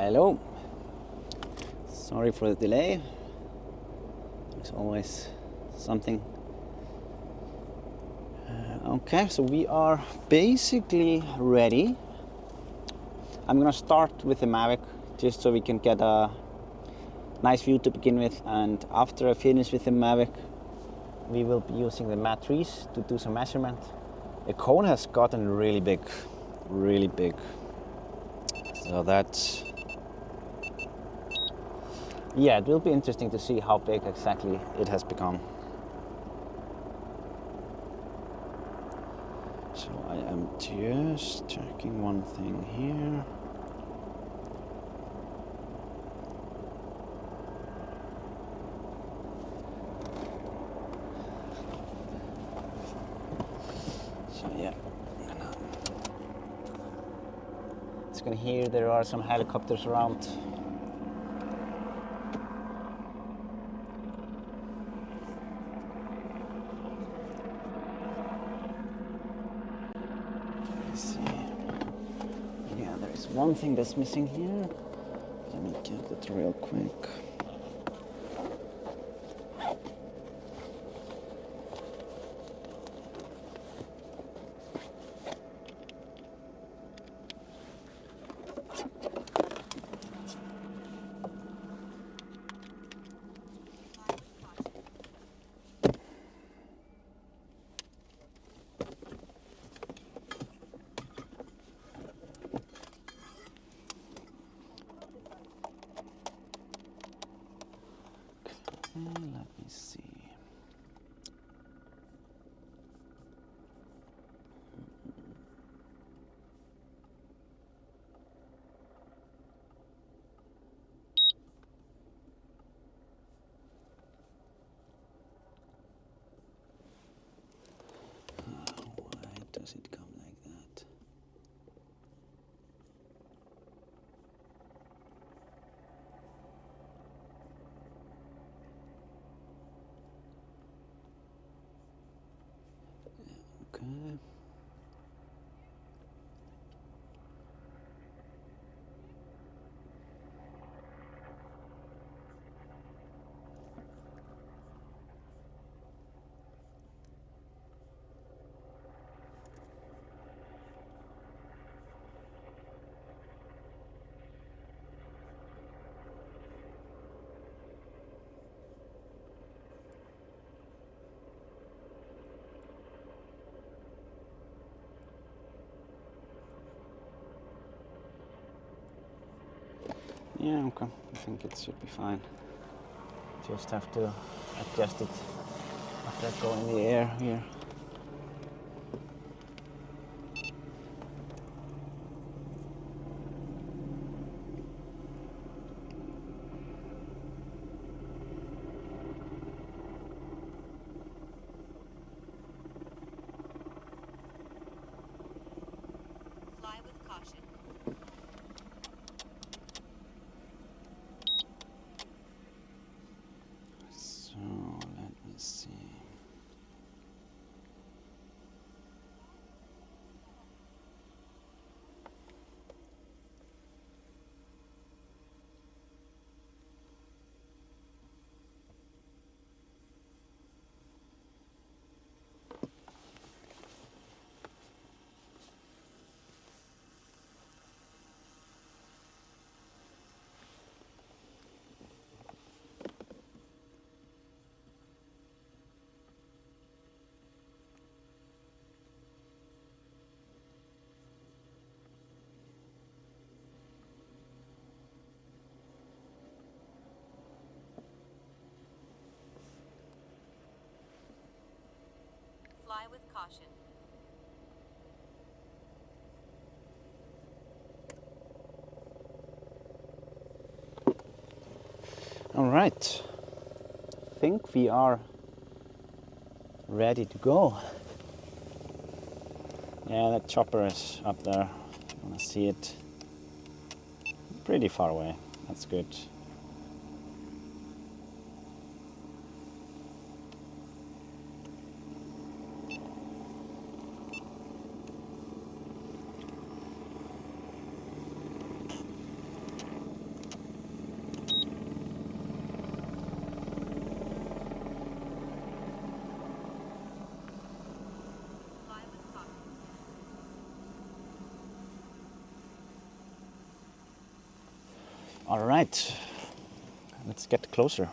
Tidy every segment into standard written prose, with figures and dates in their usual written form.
Hello. Sorry for the delay. There's always something. Okay, so we are basically ready. I'm gonna start with the Mavic just so we can get a nice view to begin with, and after I finish with the Mavic we will be using the Matrice to do some measurement. The cone has gotten really big. So that's, yeah, it will be interesting to see how big exactly it has become. So I am just checking one thing here. So yeah, as you can hear, there are some helicopters around. One thing that's missing here. Let me get that real quick. Let me see. Why does it come like that? Okay. Yeah, okay. I think it should be fine. Just have to adjust it after I go in the air here. Fly with caution. So let me see. Fly with caution. All right. I think we are ready to go. Yeah, that chopper is up there. You wanna see it? Pretty far away. That's good. All right, let's get closer.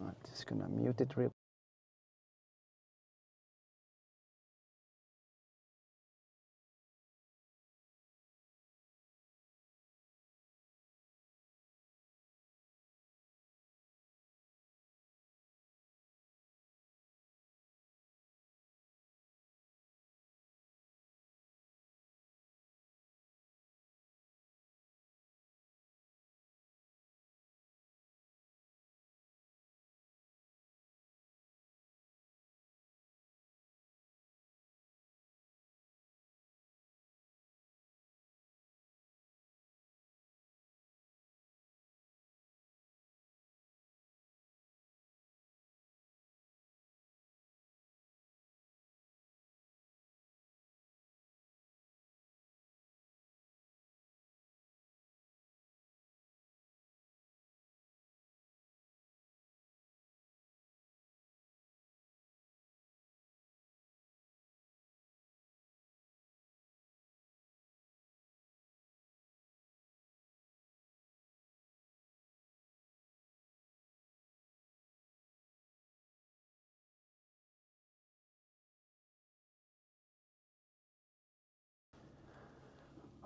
I'm just gonna mute it real.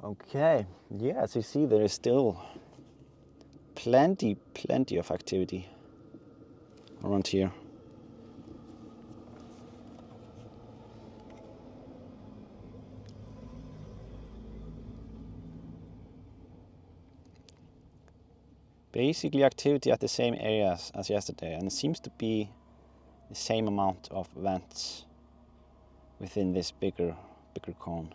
Okay, yeah, as you see, there is still plenty of activity around here. Basically activity at the same areas as yesterday, and it seems to be the same amount of vents within this bigger cone.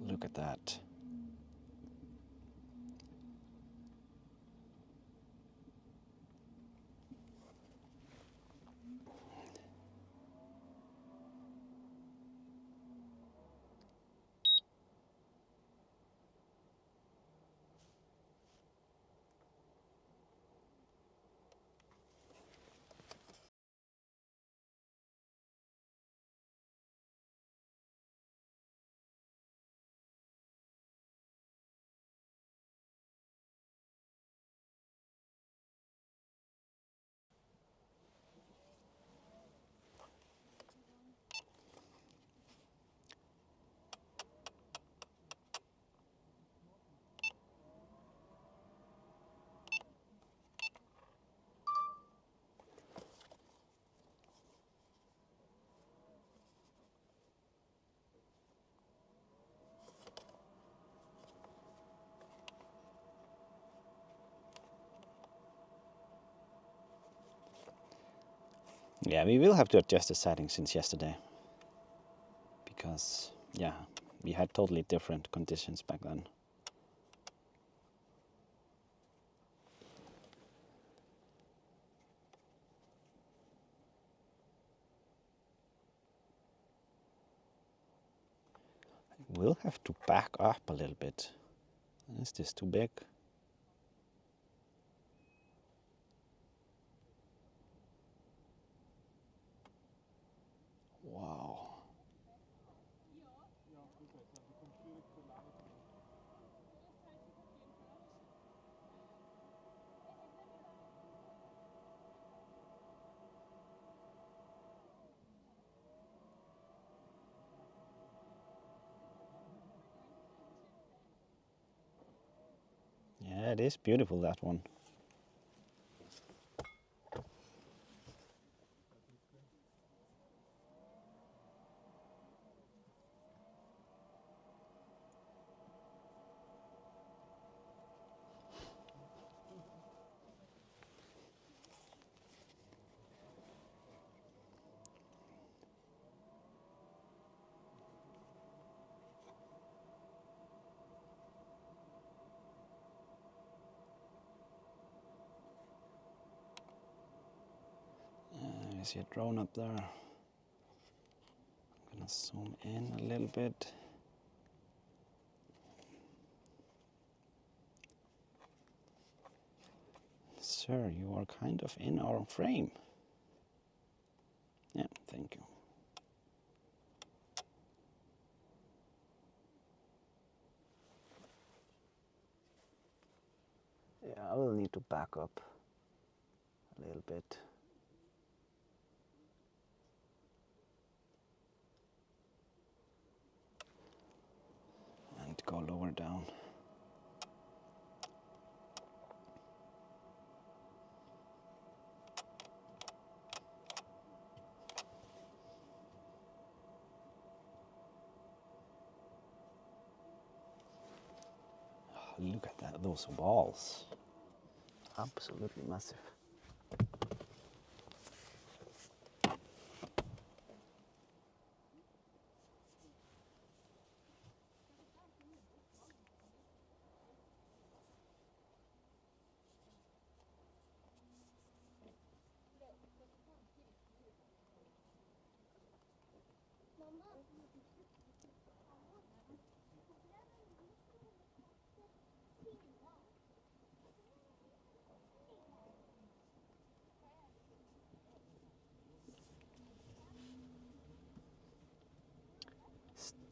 Look at that. Yeah, we will have to adjust the settings since yesterday, because yeah, we had totally different conditions back then. We'll have to back up a little bit. Is this too big? Wow. Yeah, it is beautiful, that one. I see a drone up there. I'm gonna zoom in a little bit. Sir, you are kind of in our frame. Yeah, thank you. Yeah, I will need to back up a little bit. And go lower down. Oh, look at that, those walls. Absolutely massive.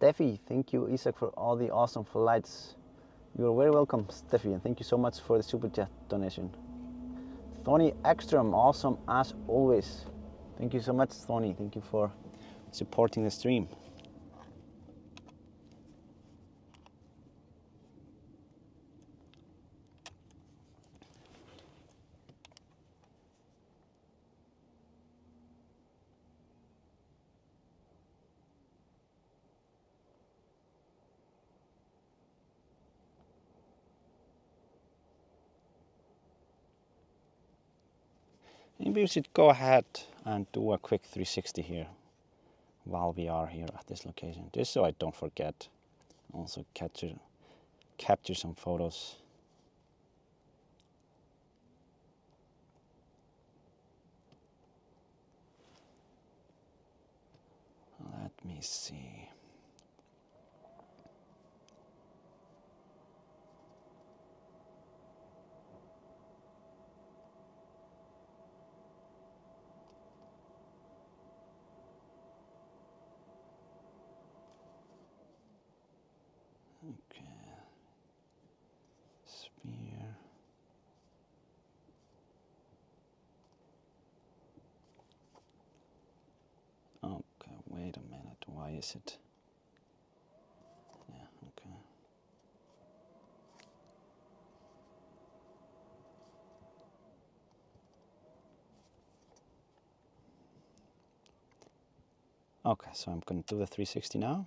Steffi, thank you, Isak, for all the awesome flights. You are very welcome, Steffi, and thank you so much for the super chat donation. Thorny Ekstrom, awesome as always. Thank you so much, Thorny. Thank you for supporting the stream. Maybe we should go ahead and do a quick 360 here while we are here at this location, just so I don't forget. Also capture some photos. Let me see. Okay. Sphere. Okay, wait a minute. Why is it? Yeah, okay. Okay, so I'm going to do the 360 now.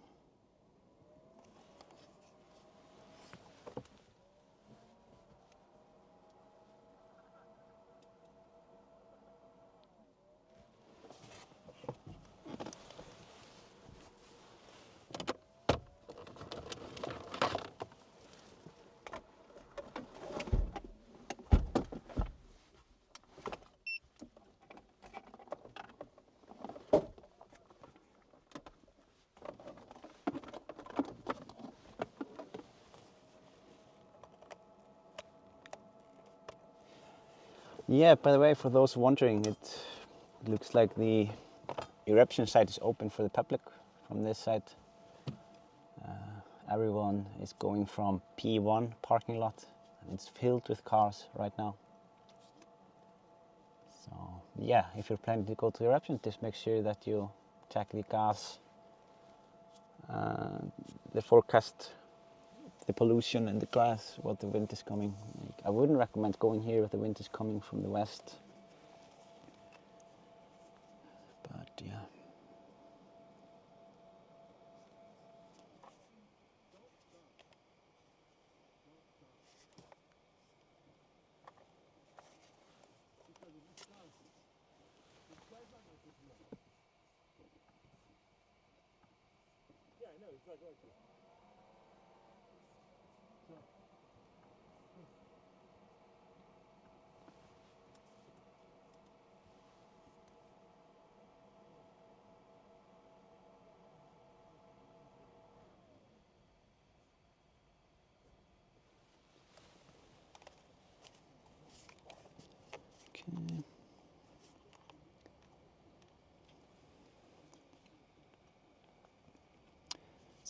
Yeah, by the way, for those wondering, it looks like the eruption site is open for the public from this side. Everyone is going from P1 parking lot, and it's filled with cars right now. So yeah, if you're planning to go to the eruption, just make sure that you check the gas, the forecast, the pollution and the grass, what the wind is coming. I wouldn't recommend going here if the wind is coming from the west. But yeah.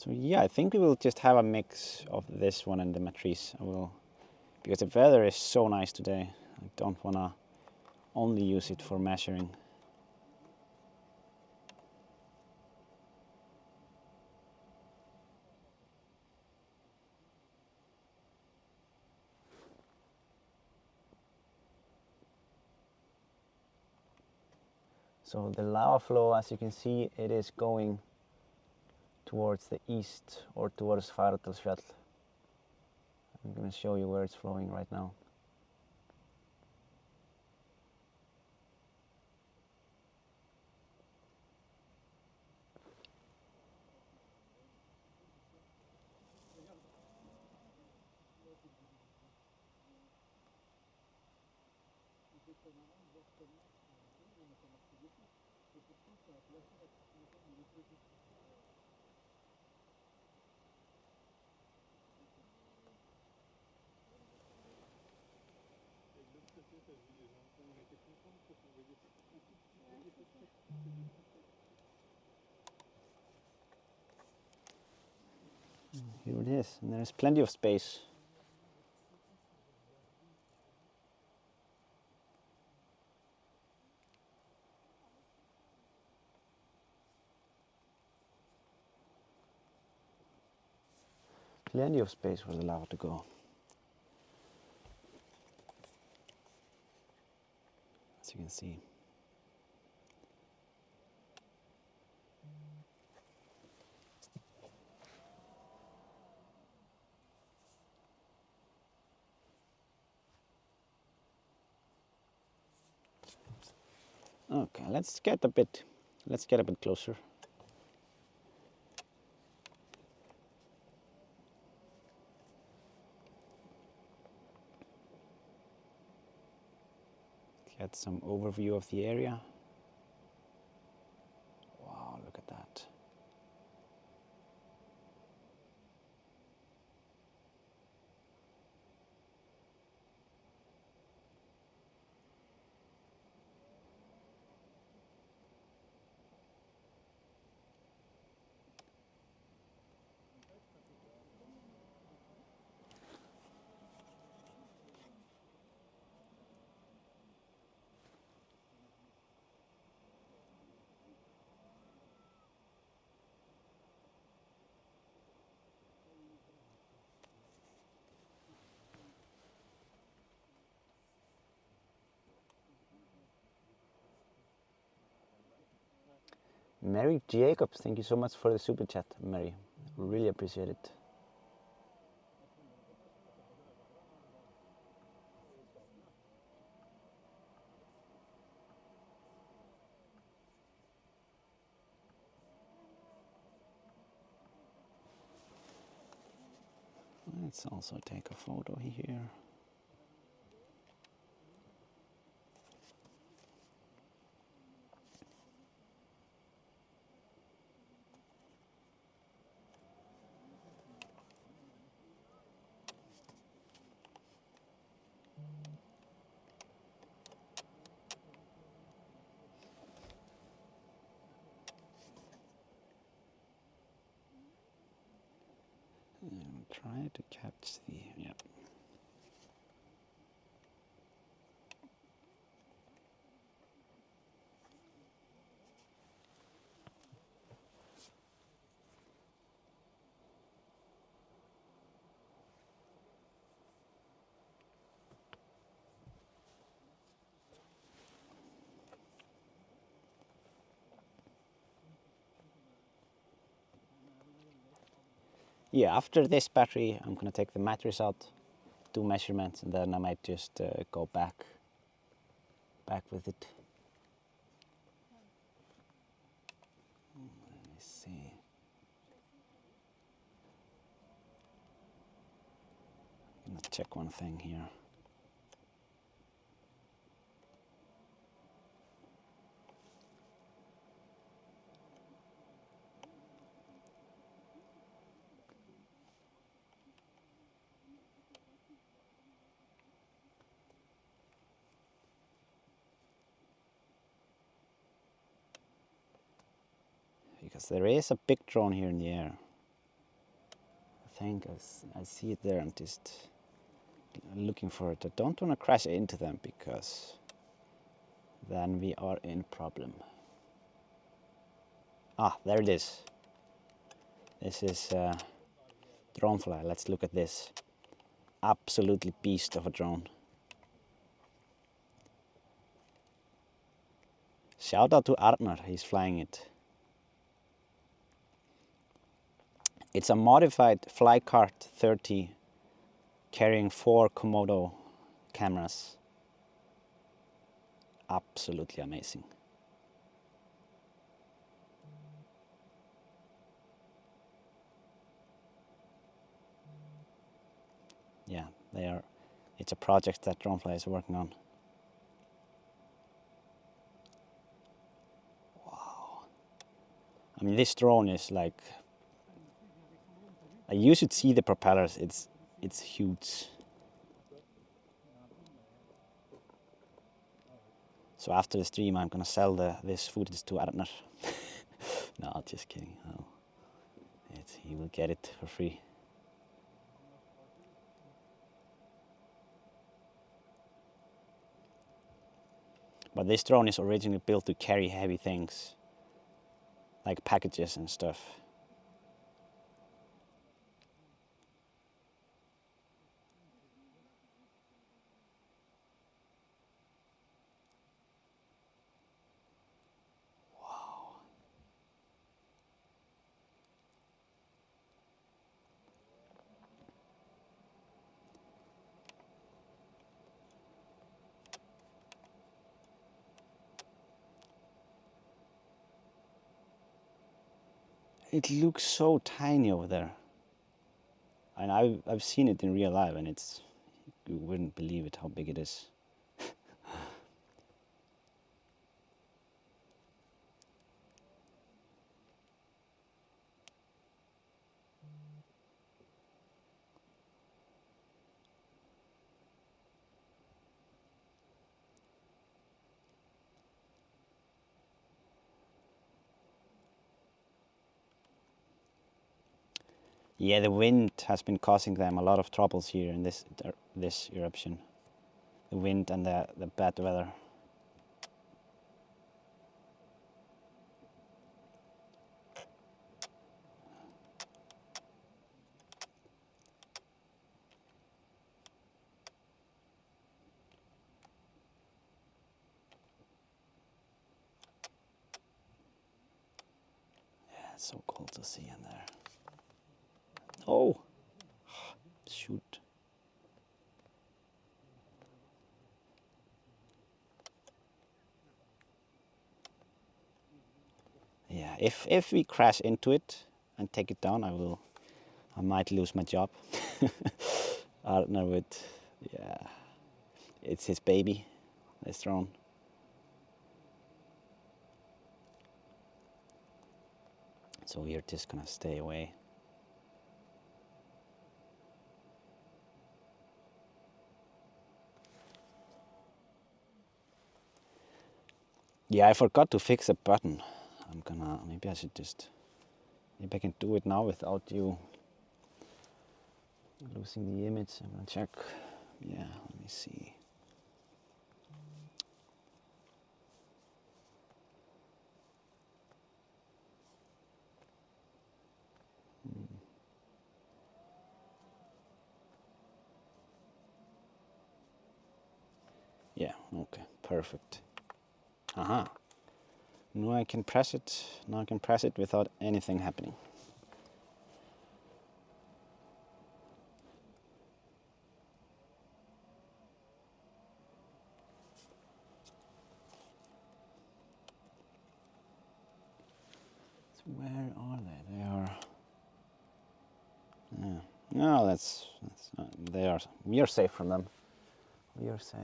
So yeah, I think we will just have a mix of this one and the Matrice. Because the weather is so nice today. I don't want to only use it for measuring. So the lava flow, as you can see, it is going towards the east or towards Fagradalsfjall. I'm going to show you where it's flowing right now. Here it is, and there's plenty of space. Plenty of space for the lava to go. As you can see. Okay, let's get a bit closer. Get some overview of the area. Wow, look at that. Mary Jacobs, thank you so much for the super chat, Mary. Really appreciate it. Let's also take a photo here. And try to catch the, yeah. Yeah, after this battery, I'm gonna take the Matrice out, do measurements, and then I might just go back with it. Let me see. I'm gonna check one thing here. Because there is a big drone here in the air. think I see it there. I'm just looking for it. I don't want to crash into them because then we are in problem. Ah, there it is. This is dronefly. Let's look at this. Absolutely beast of a drone. Shout out to Arnar, he's flying it. It's a modified Flycart 30 carrying 4 Komodo cameras. Absolutely amazing. Yeah, it's a project that Dronefly is working on. Wow. I mean, this drone is like, you should see the propellers. It's huge. So after the stream, I'm gonna sell this footage to Arnar. No, just kidding. Oh, he will get it for free. But this drone is originally built to carry heavy things, like packages and stuff. It looks so tiny over there. And I've seen it in real life, and you wouldn't believe it how big it is. Yeah, the wind has been causing them a lot of troubles here in this eruption. The wind and the bad weather. Yeah, it's so cool to see in there. Oh, shoot. Yeah, if we crash into it and take it down, I might lose my job. Arnar would, yeah, it's his baby, this drone. So we're just gonna stay away. Yeah, I forgot to fix a button. Maybe I should maybe I can do it now without you losing the image. I'm gonna check. Yeah, let me see. Yeah, okay, perfect. Aha. Now I can press it. Now I can press it without anything happening. So where are they? They are. Yeah. No, that's they are. We are safe from them. We are safe.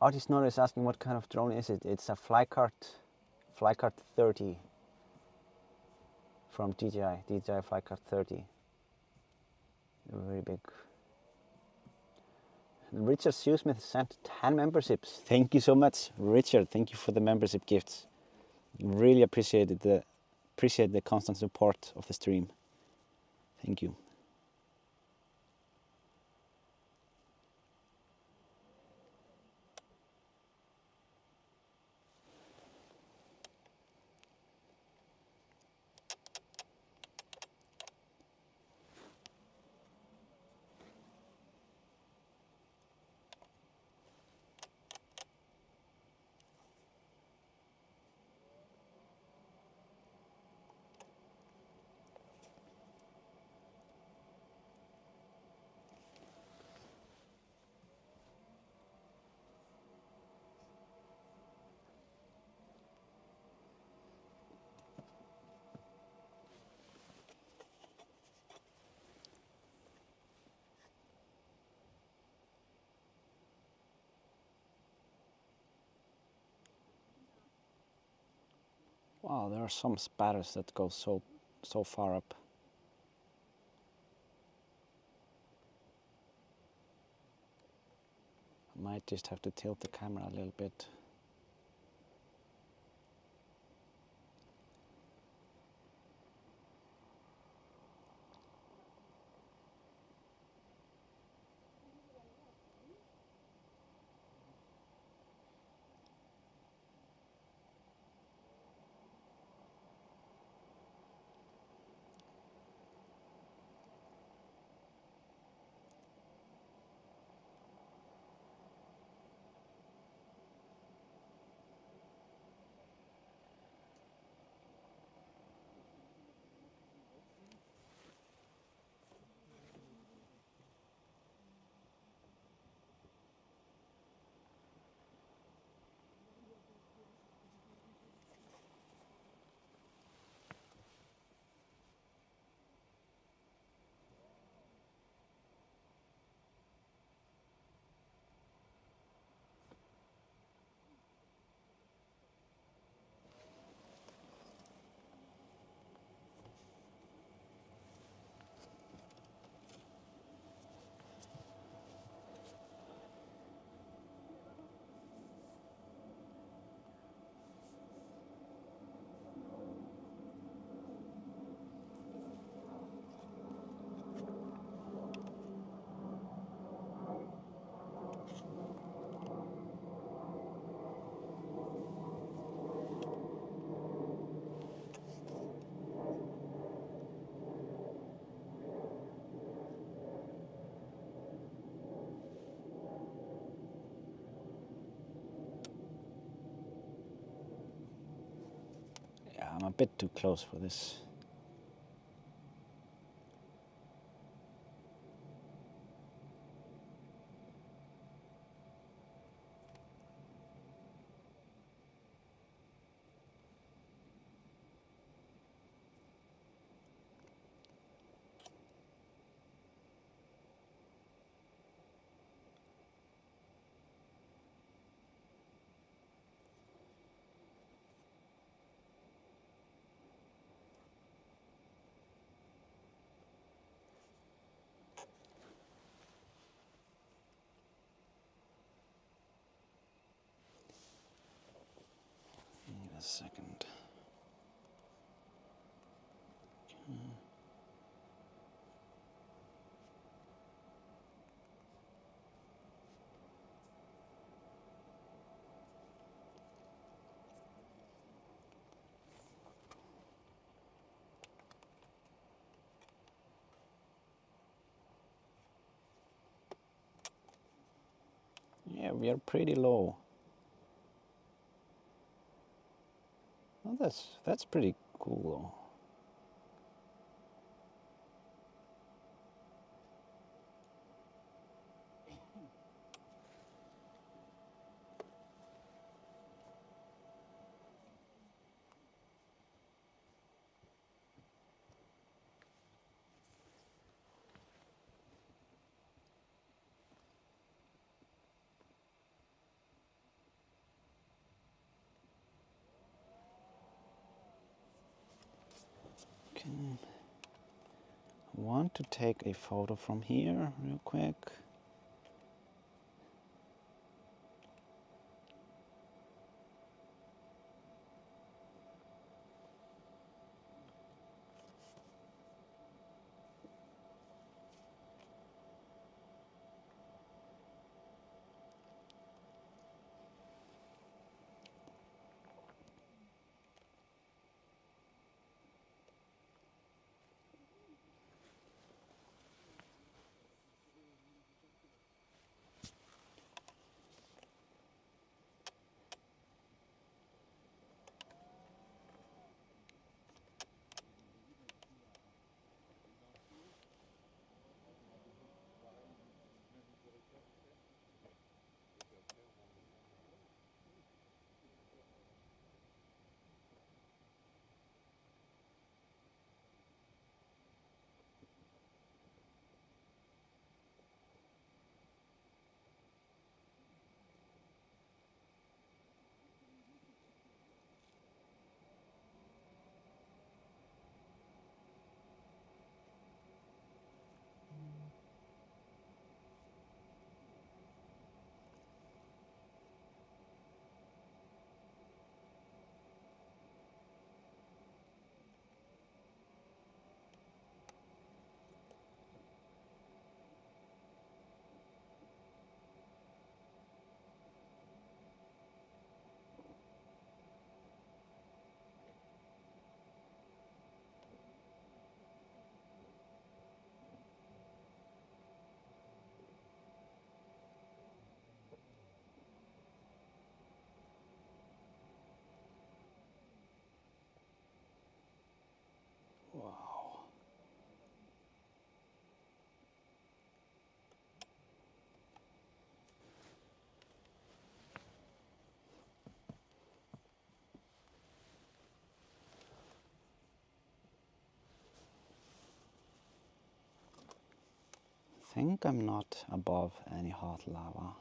Artist Nora is asking what kind of drone is it? It's a Flycart 30 from DJI Flycart 30. Very big. Richard Shoesmith sent 10 memberships. Thank you so much, Richard. Thank you for the membership gifts. Really appreciate the constant support of the stream. Thank you. Wow, there are some spatters that go so far up. I might just have to tilt the camera a little bit. Yeah, I'm a bit too close for this. Wait a second. Yeah, we are pretty low. Well, that's pretty cool though. Okay. I want to take a photo from here real quick. think I'm not above any hot lava.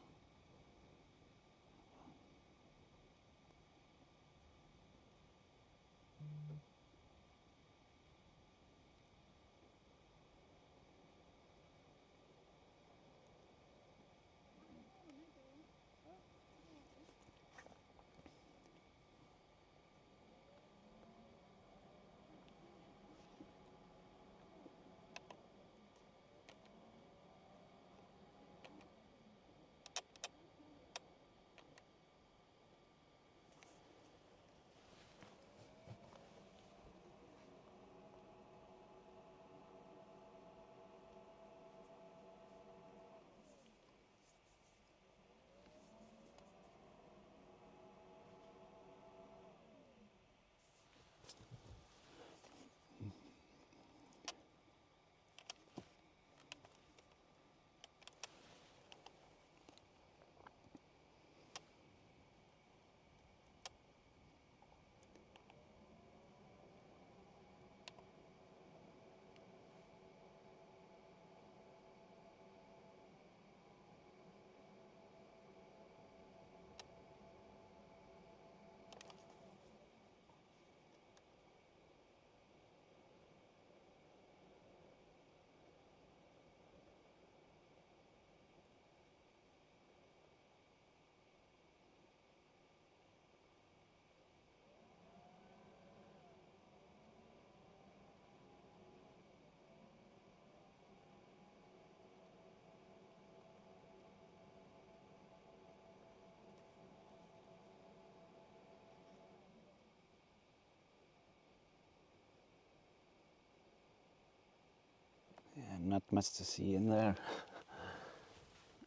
Yeah, not much to see in there.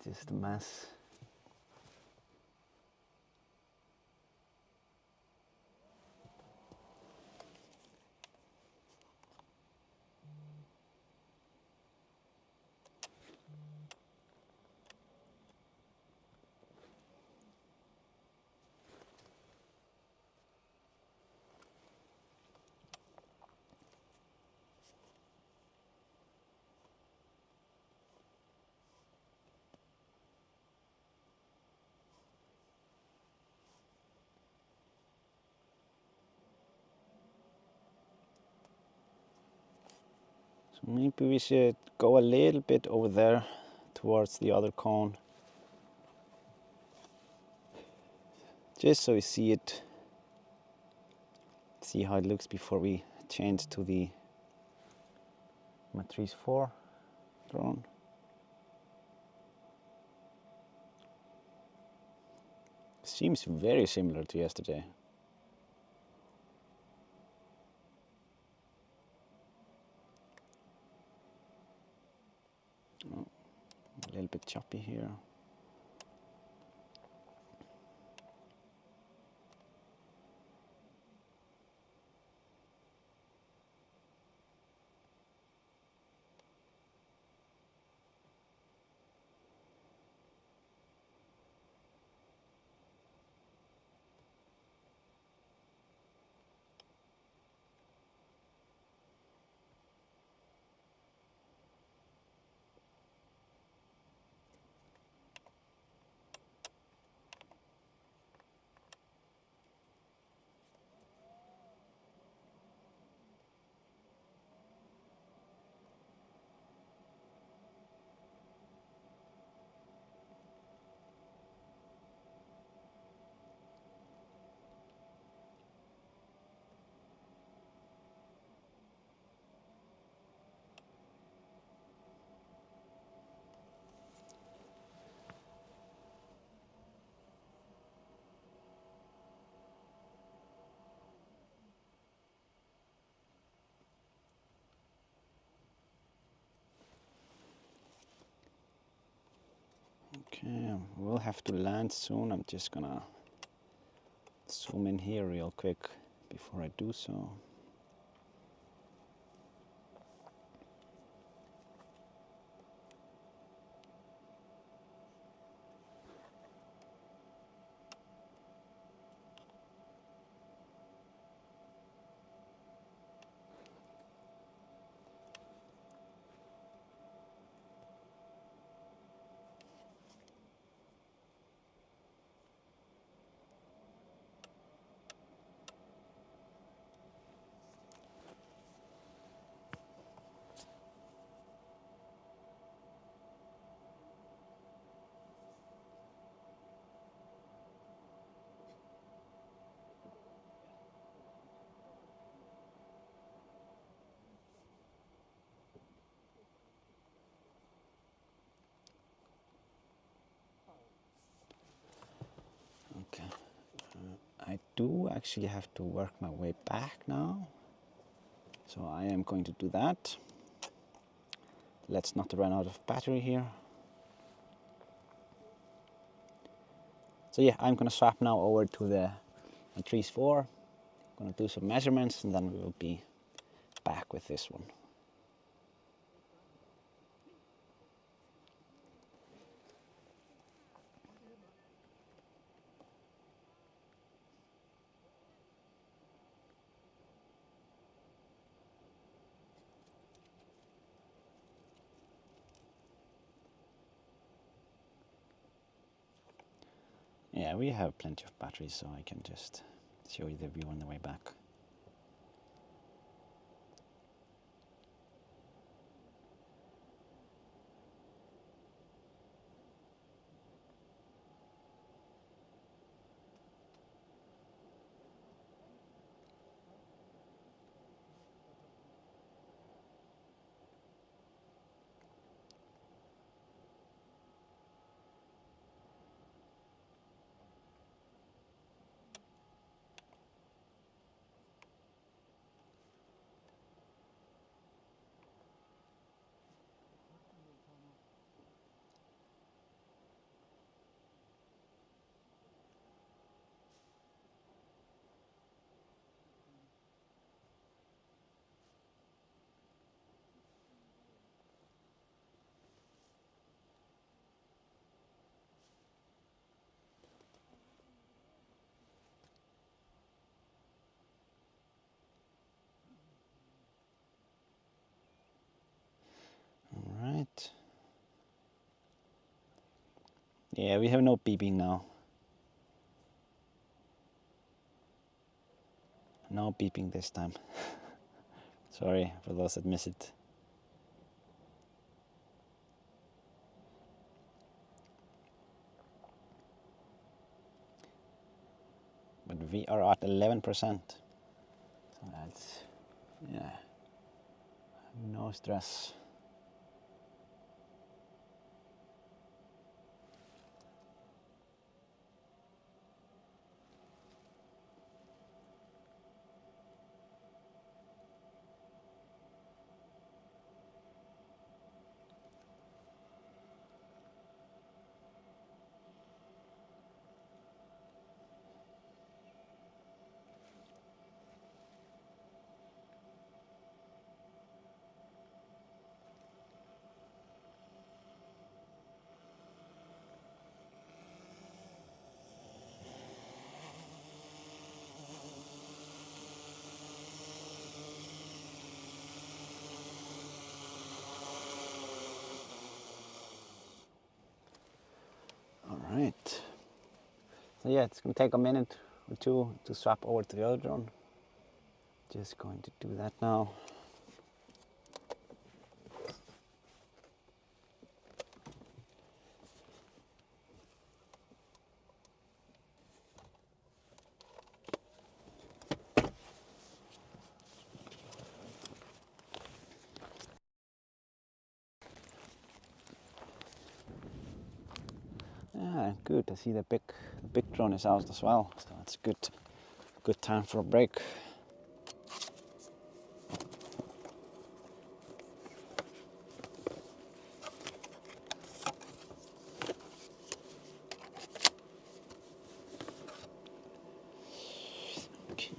Just a mess. So maybe we should go a little bit over there towards the other cone. Just so we see it, see how it looks before we change to the Matrice 4 drone. Seems very similar to yesterday. Oh, a little bit choppy here. Okay, we'll have to land soon. I'm just gonna zoom in here real quick before I do so. do actually have to work my way back now. So I am going to do that. Let's not run out of battery here. So yeah, I'm gonna swap now over to the Matrice 4. I'm gonna do some measurements and then we will be back with this one. Yeah, we have plenty of batteries, so I can just show you the view on the way back. All right. Yeah, we have no beeping now. No beeping this time. Sorry for those that miss it. But we are at 11%. So that's, yeah, no stress. All right. So yeah, it's gonna take a minute or two to swap over to the other drone. Just going to do that now. Yeah, good. I see the big drone is out as well, so it's good time for a break. Okay.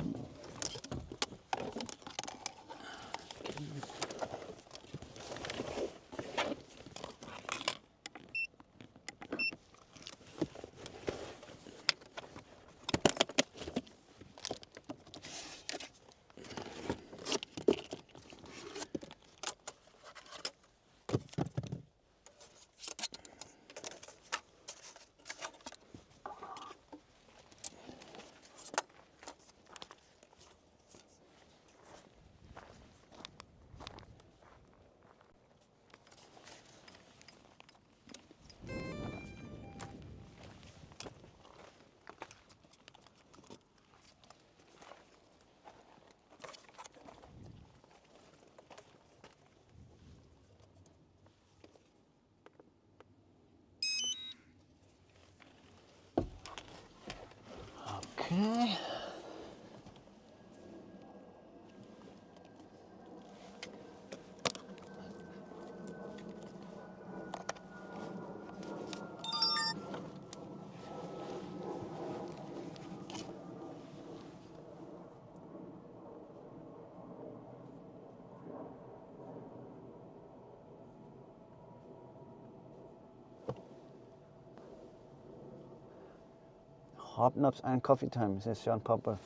Hobnobs and coffee time, says Sean Popper.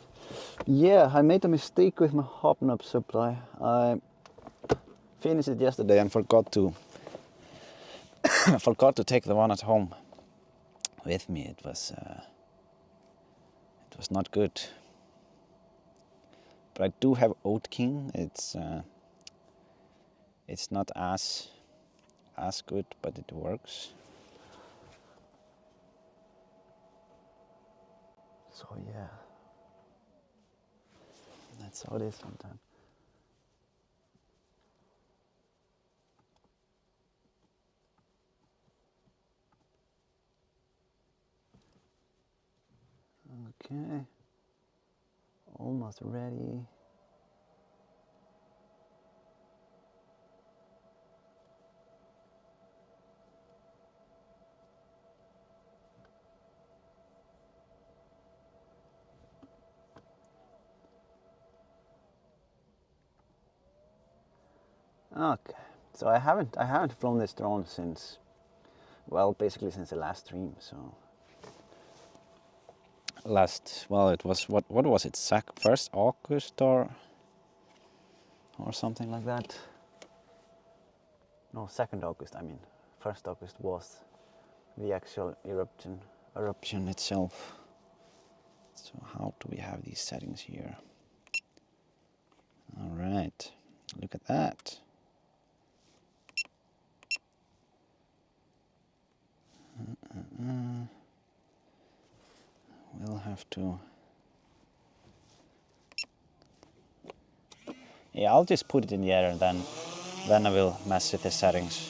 Yeah, I made a mistake with my hobnob supply. I finished it yesterday and forgot to forgot to take the one at home with me. It was not good. But I do have Oat King. It's not as good, but it works. So yeah, that's how it is sometimes. Okay, almost ready. Okay, so I haven't flown this drone since, well, basically since the last stream. So it was what was it? 1st August or something like that. No, 2nd August. I mean, 1st August was the actual eruption itself. So how do we have these settings here? All right, look at that. We'll have to. Yeah, I'll just put it in the air and then I will mess with the settings.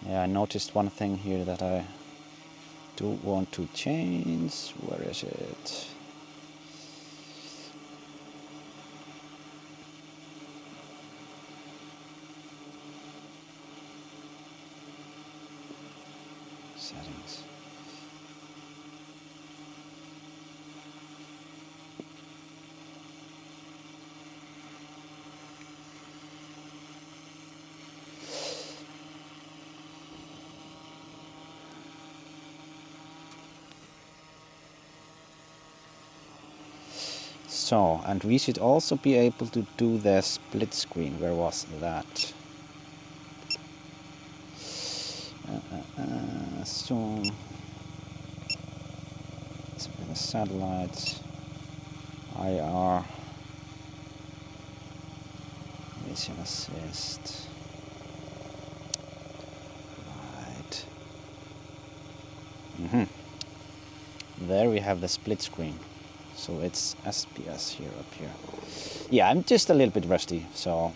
Yeah, I noticed one thing here that I do want to change. Where is it? Settings. So, and we should also be able to do the split screen. Where was that? So, the satellites, IR, mission assist. Right. There we have the split screen. So it's SPS here, up here. Yeah, I'm just a little bit rusty, so.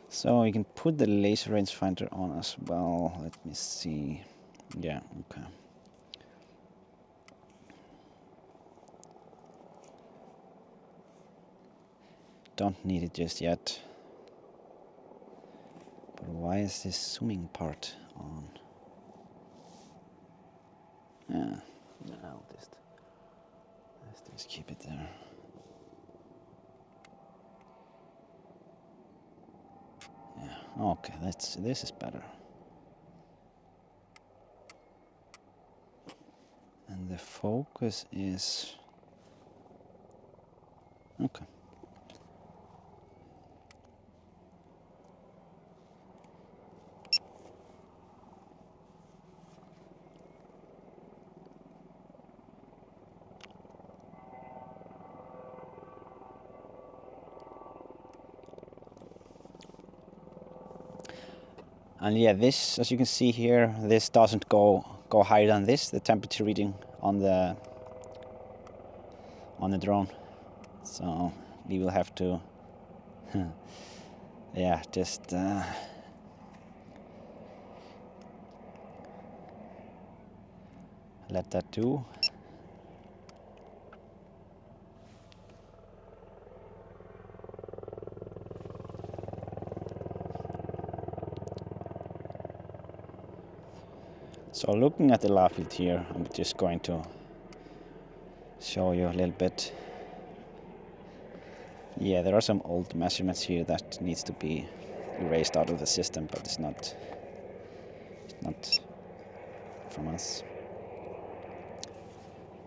So you can put the laser rangefinder on as well. Let me see. Yeah, okay. Don't need it just yet. But why is this zooming part on? Yeah, let's just keep it there. Yeah, okay, this is better. And the focus is okay. And yeah, this, as you can see here, this doesn't go higher than this, the temperature reading on the drone. So we will have to, yeah, just let that do. So looking at the lava field here, I'm just going to show you a little bit. Yeah, there are some old measurements here that needs to be erased out of the system, but it's not from us.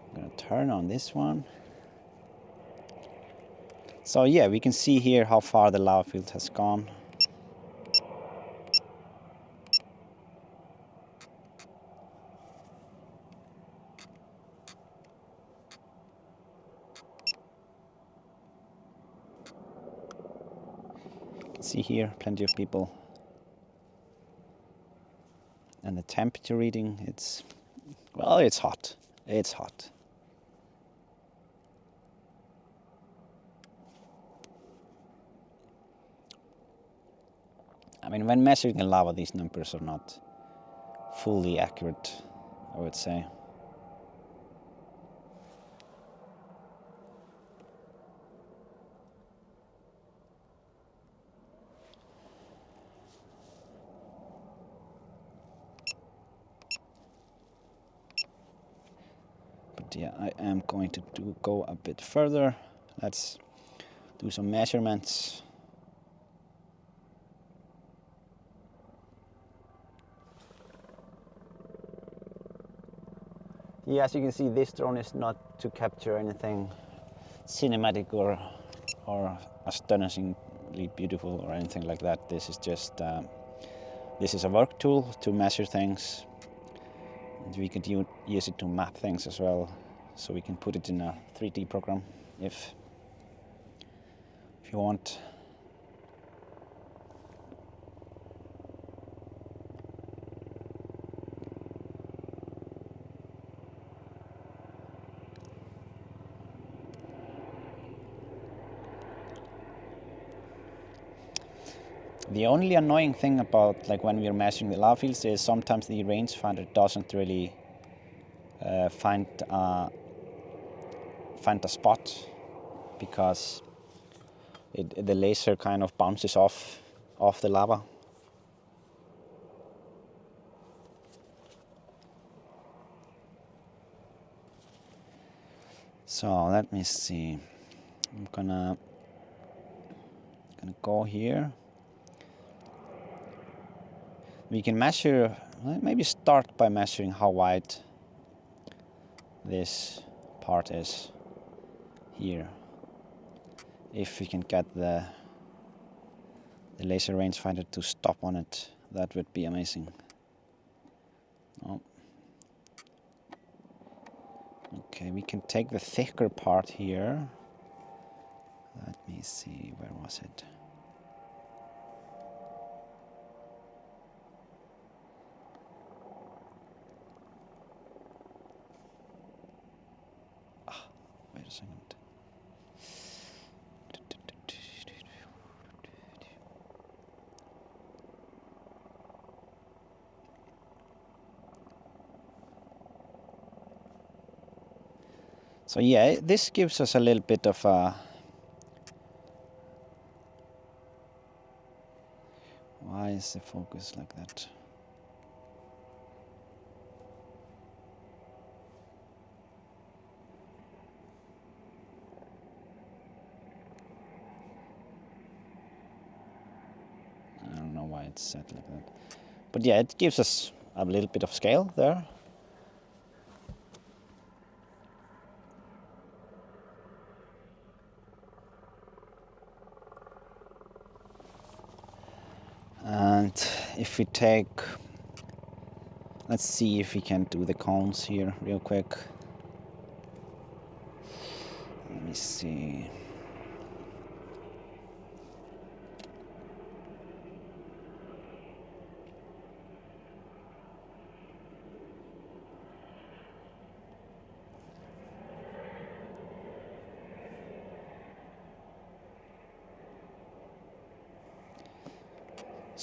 I'm gonna turn on this one. So yeah, we can see here how far the lava field has gone. See here, plenty of people. And the temperature reading, it's, well, it's hot. It's hot. I mean, when measuring the lava, these numbers are not fully accurate, I would say. But yeah, I am going to go a bit further. Let's do some measurements. Yeah, as you can see, this drone is not to capture anything cinematic or astonishingly beautiful or anything like that. This is just this is a work tool to measure things, and we could use it to map things as well. So we can put it in a 3D program if you want. The only annoying thing about like when we are measuring the lava fields is sometimes the rangefinder doesn't really find a spot, because the laser kind of bounces off the lava. So let me see. I'm gonna go here. We can measure, maybe start by measuring how wide this part is here. If we can get the laser rangefinder to stop on it, that would be amazing. Oh. Okay, we can take the thicker part here. Let me see, where was it? Wait a second. So yeah, this gives us a little bit of a... Why is the focus like that? I don't know why it's set like that. But yeah, it gives us a little bit of scale there. And if we take, let's see if we can do the cones here real quick. Let me see.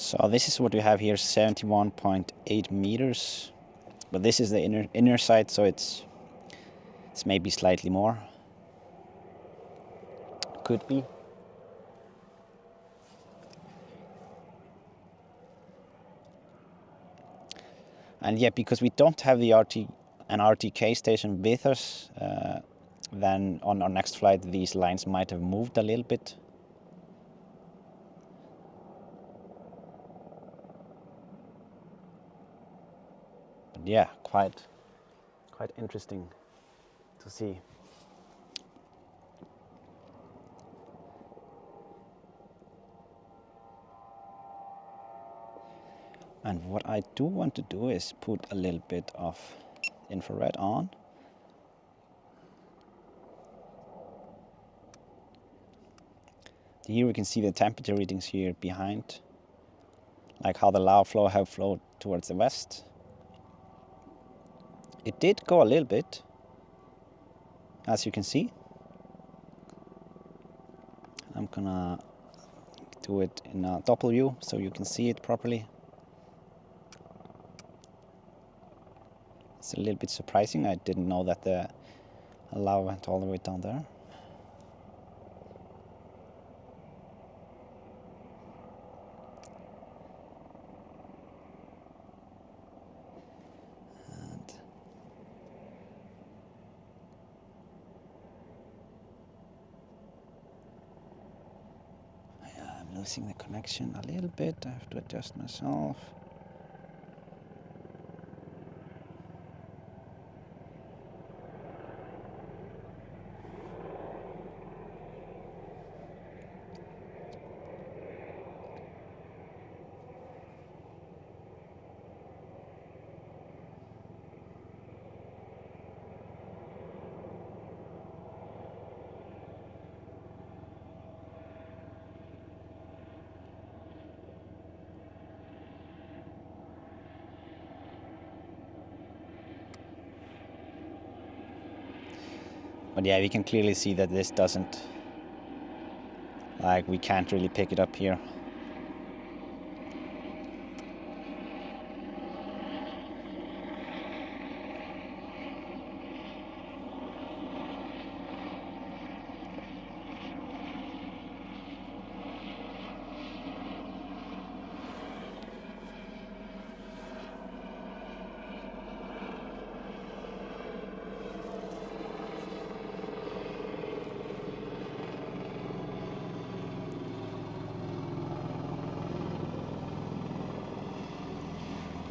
So this is what we have here, 71.8 meters. But this is the inner side, so it's maybe slightly more. Could be. And yeah, because we don't have the an RTK station with us, then on our next flight these lines might have moved a little bit. But yeah, quite interesting to see. And what I do want to do is put a little bit of infrared on. Here we can see the temperature readings here behind, like how the lava flow have flowed towards the west. It did go a little bit, as you can see. I'm gonna do it in a double view so you can see it properly. It's a little bit surprising. I didn't know that the lava went all the way down there. And yeah, I'm losing the connection a little bit. I have to adjust myself. But yeah, we can clearly see that this doesn't, like, we can't really pick it up here.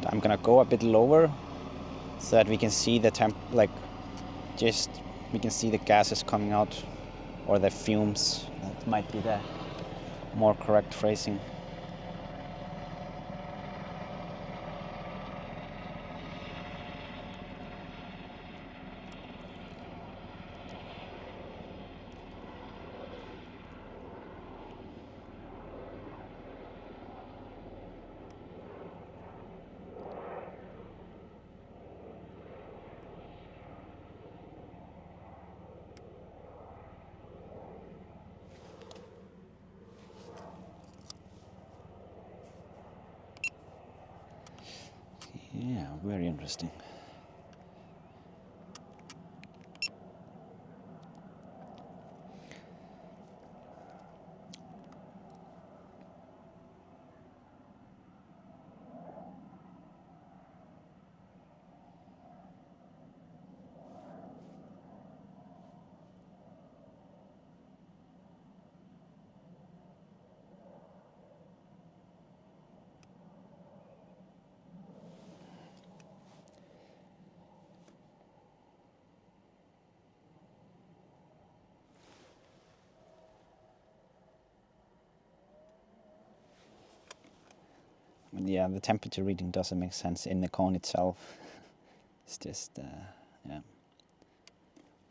I'm gonna go a bit lower so that we can see the we can see the gases coming out, or the fumes. That might be the more correct phrasing. Yeah, very interesting. But yeah, the temperature reading doesn't make sense in the cone itself. It's just, yeah,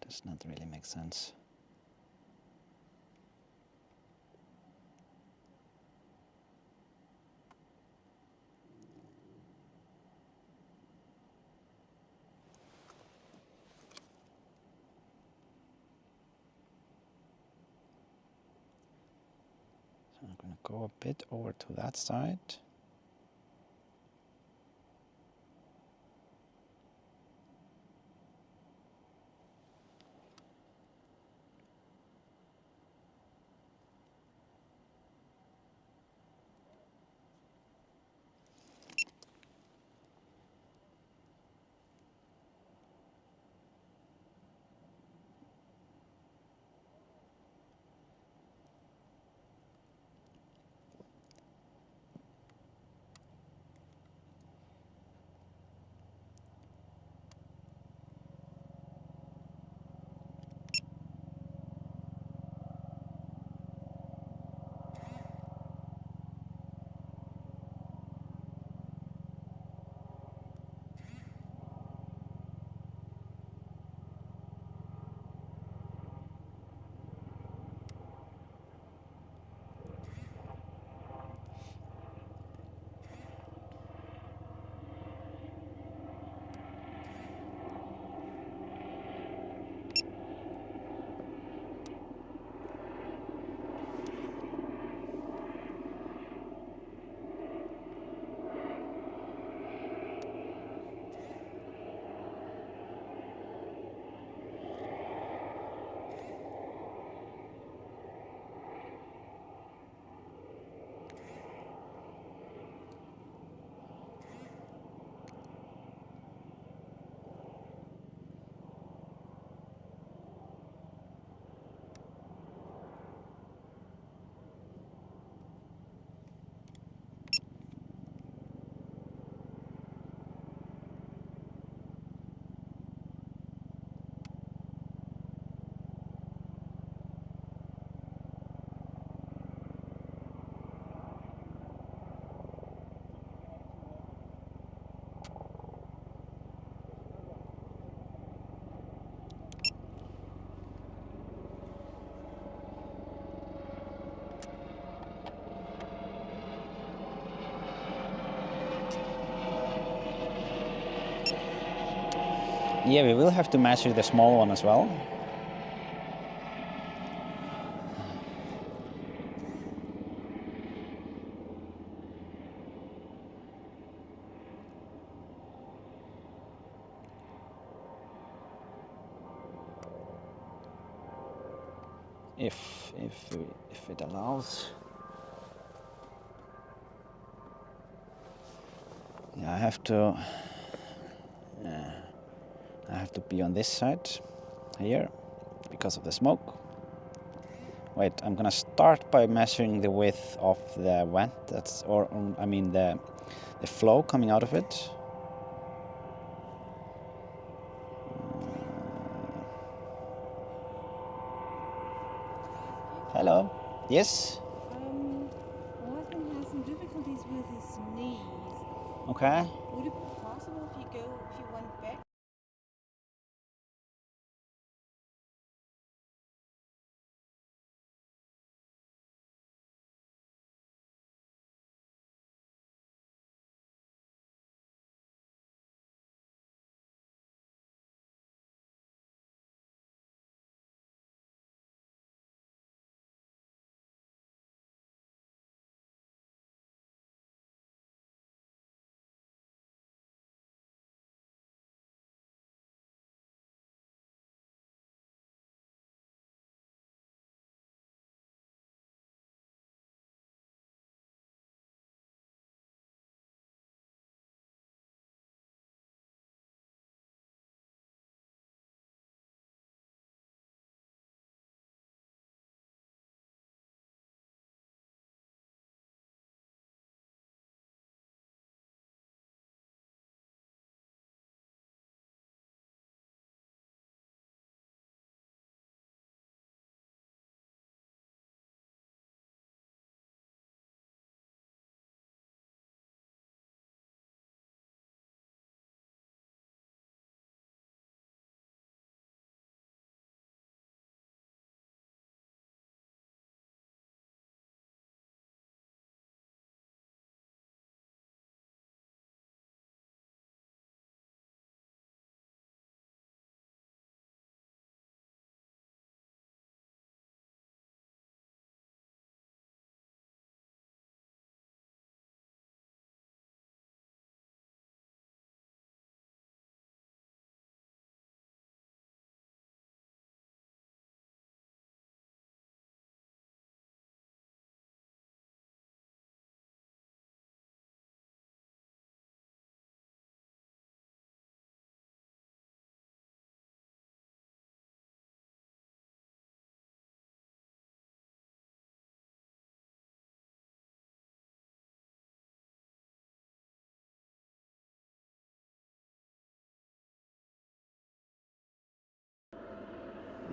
does not really make sense. So I'm going to go a bit over to that side. Yeah, we will have to measure the small one as well. If it allows. Yeah, I have to be on this side here because of the smoke. Wait, I'm gonna start by measuring the width of the vent. I mean the flow coming out of it. Hello. Yes. My husband has some difficulties with his knees. Okay. Would it be possible if you went back?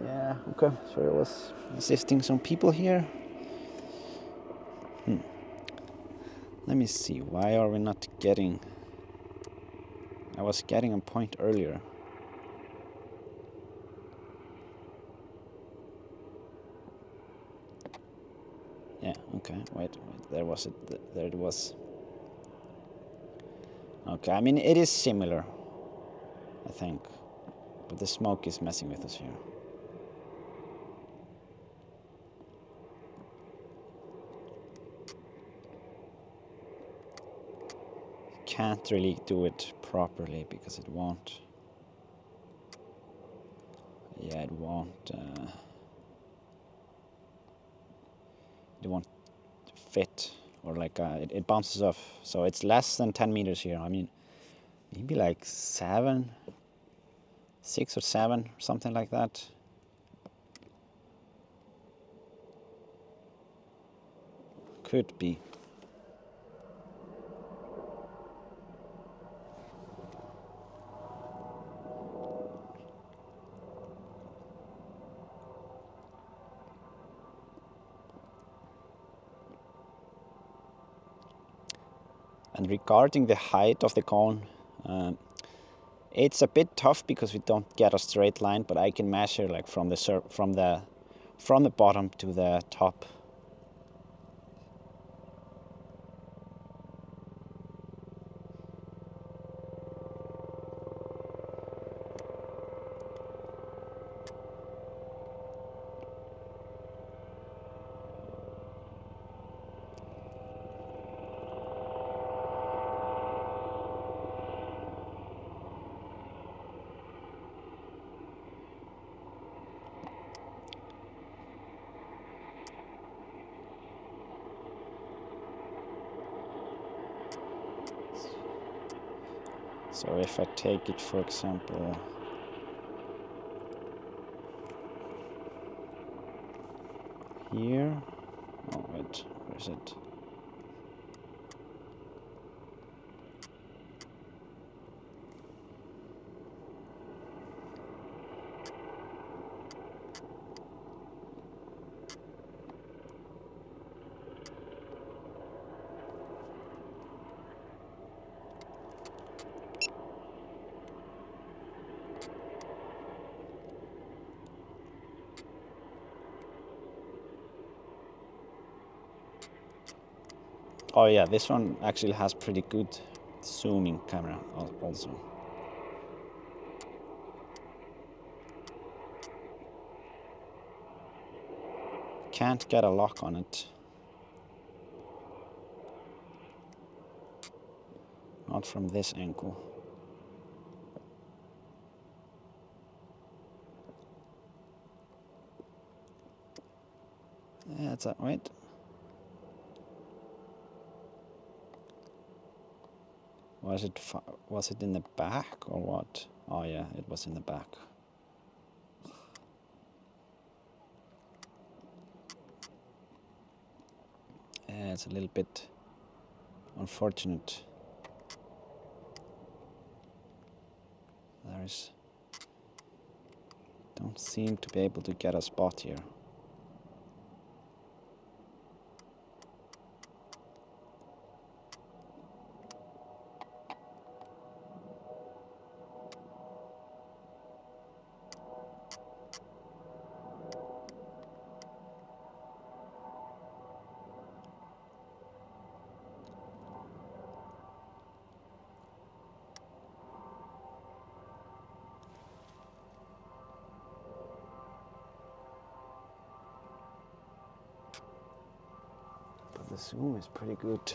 Yeah. Okay. So I was assisting some people here. Let me see. Why are we not getting? I was getting a point earlier. Yeah. Okay. Wait. There was it. There it was. Okay. I mean, it is similar, I think, but the smoke is messing with us here. Can't really do it properly because it won't. Yeah, it won't. It won't fit, or like it bounces off. So it's less than 10 meters here. I mean, maybe like 7, 6 or 7, something like that. Could be. And regarding the height of the cone, it's a bit tough because we don't get a straight line, but I can measure like from the bottom to the top. So if I take it, for example, here. Oh wait, where is it? Oh yeah, this one actually has pretty good zooming camera also. Can't get a lock on it. Not from this angle. Yeah, that's that right. Was it in the back or what? Oh yeah, it was in the back. Yeah, it's a little bit unfortunate. Don't seem to be able to get a spot here. But the zoom is pretty good.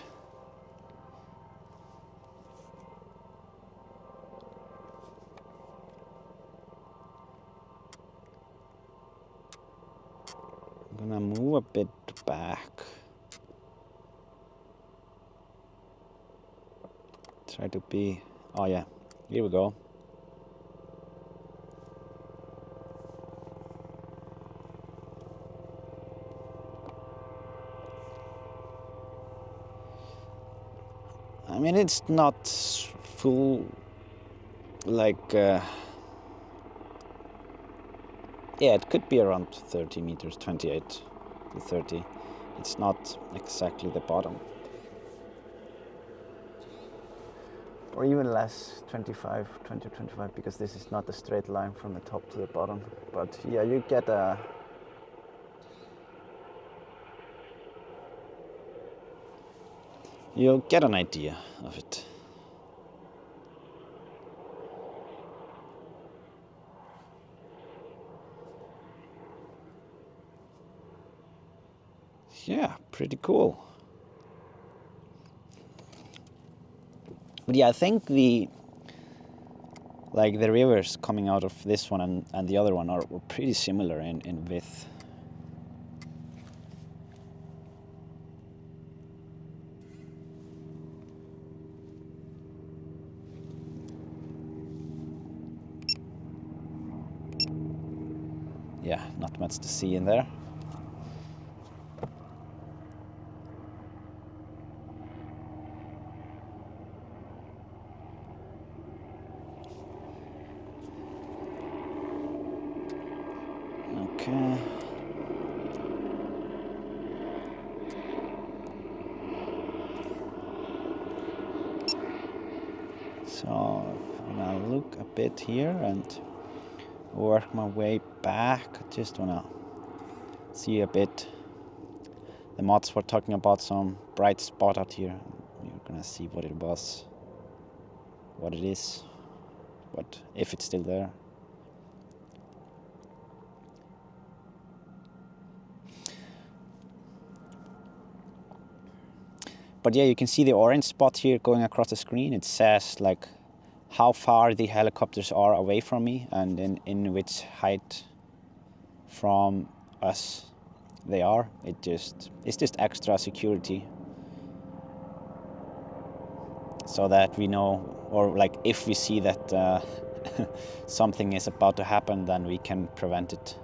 I'm gonna move a bit back. Try to be, oh yeah, here we go. I mean, it's not full, like, yeah, it could be around 30 meters, 28 to 30. It's not exactly the bottom. Or even less, 25, 20, 25, because this is not a straight line from the top to the bottom. But yeah, you get a... You'll get an idea of it. Yeah, pretty cool. But yeah, I think the rivers coming out of this one and the other one were pretty similar in width. Yeah, not much to see in there. Okay. So I'm gonna look a bit here and work my way back. Just wanna see a bit. The mods were talking about some bright spot out here. You're gonna see what it was, what it is, what if it's still there. But yeah, you can see the orange spot here going across the screen. It says like how far the helicopters are away from me and in which height from us they are. It's just extra security. so that we know, or like if we see that something is about to happen, then we can prevent it.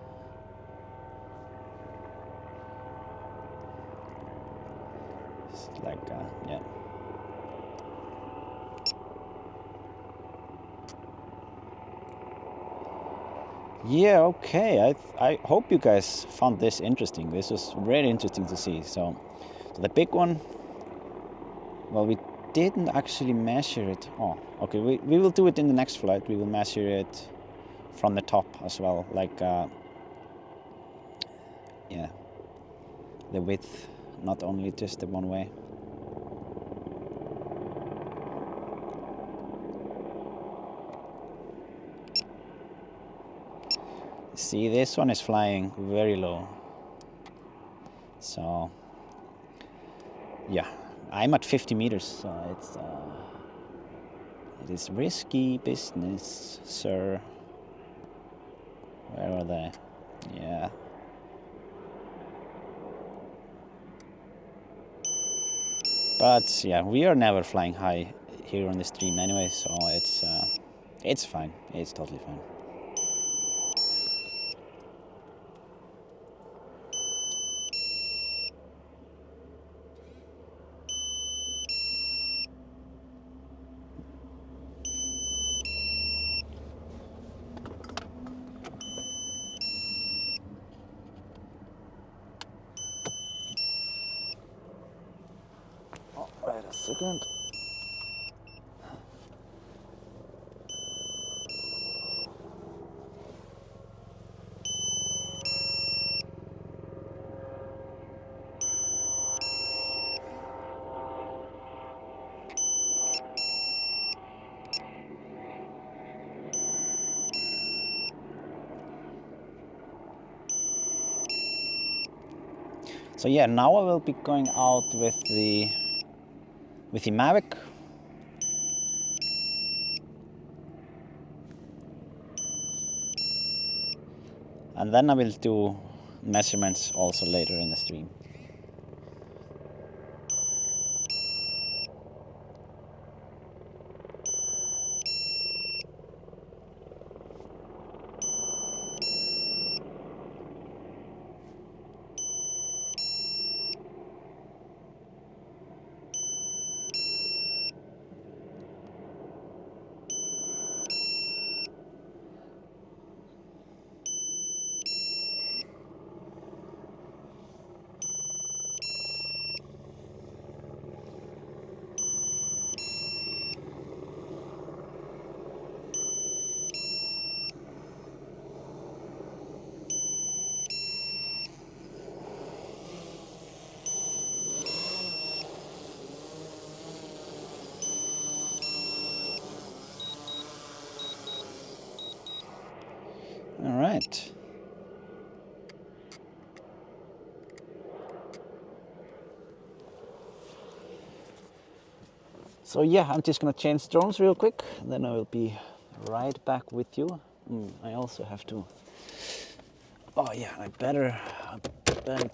It's like, yeah. Yeah, okay. I hope you guys found this interesting. This was really interesting to see. So the big one, well, we didn't actually measure it. Oh, okay. We will do it in the next flight. We will measure it from the top as well, like yeah, the width, not only just the one way. See, this one is flying very low. So yeah, I'm at 50 meters, so it is risky business, sir. Where are they? Yeah. But yeah, we are never flying high here on the stream anyway, so it's fine. It's totally fine. Oh, wait a second. So yeah, now I will be going out with the Mavic. And then I will do measurements also later in the stream. All right. So yeah, I'm just gonna change drones real quick, then I will be right back with you. I also have to. Oh yeah, I better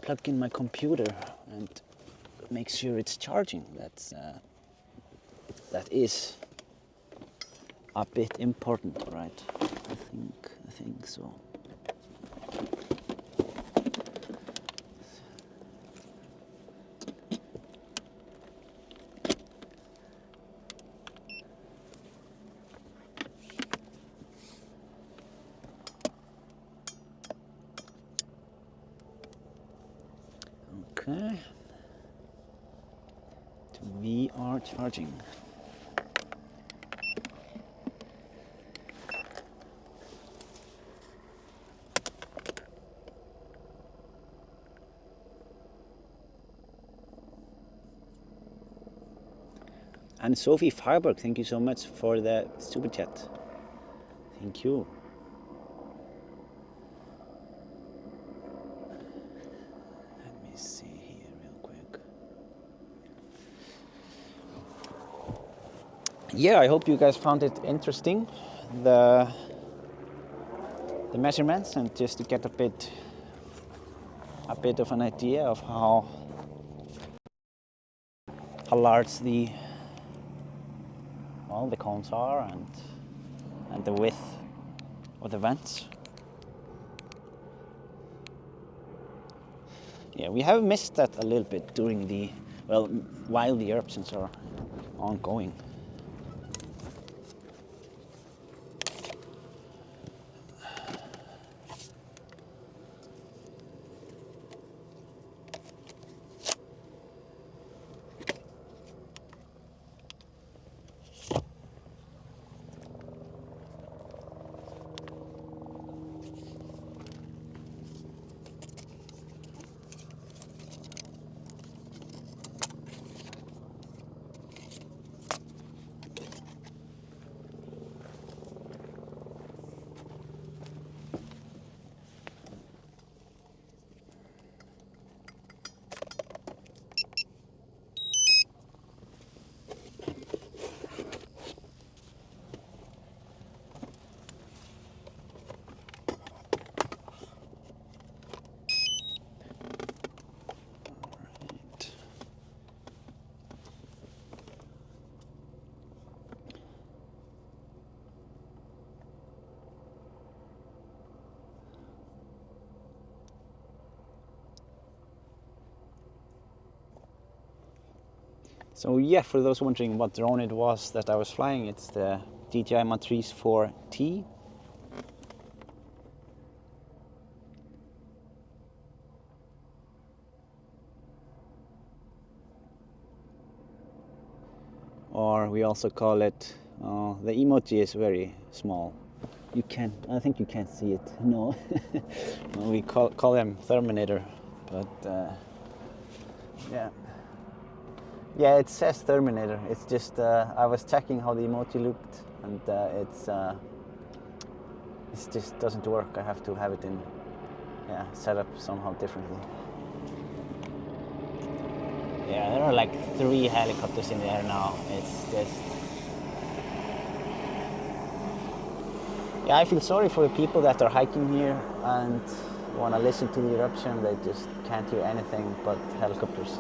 plug in my computer and make sure it's charging. That is a bit important, right? I think so. Okay. We are charging. And Sophie Fireberg, thank you so much for the super chat. Thank you. Let me see here real quick. Yeah, I hope you guys found it interesting, the measurements, and just to get a bit of an idea of how large the small the cones are and the width of the vents. Yeah, we have missed that a little bit during the, well, while the eruptions are ongoing. So yeah, for those wondering what drone it was that I was flying, it's the DJI Matrice 4T. Or we also call it, the emoji is very small. You can't, I think you can't see it, no. No, we call them Terminator, but yeah. Yeah, it says Terminator. It's just I was checking how the emoji looked, and it just doesn't work. I have to have it in, yeah, set up somehow differently. Yeah, there are like 3 helicopters in the air now. It's just, yeah, I feel sorry for the people that are hiking here and want to listen to the eruption. They just can't hear anything but helicopters.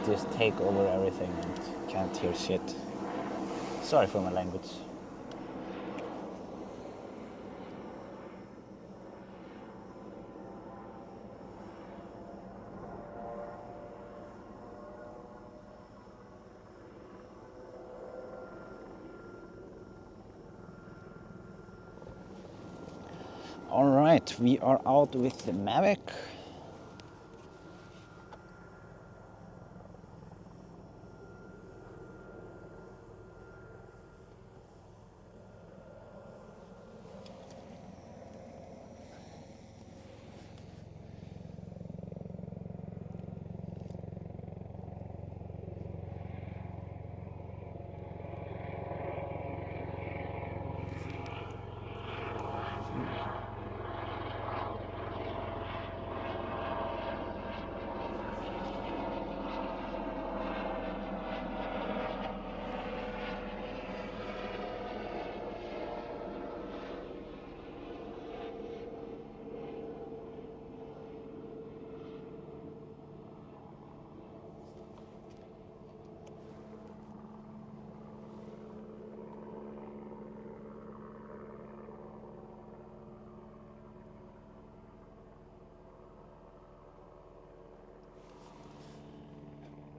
Just take over everything and can't hear shit. Sorry for my language. All right, we are out with the Mavic.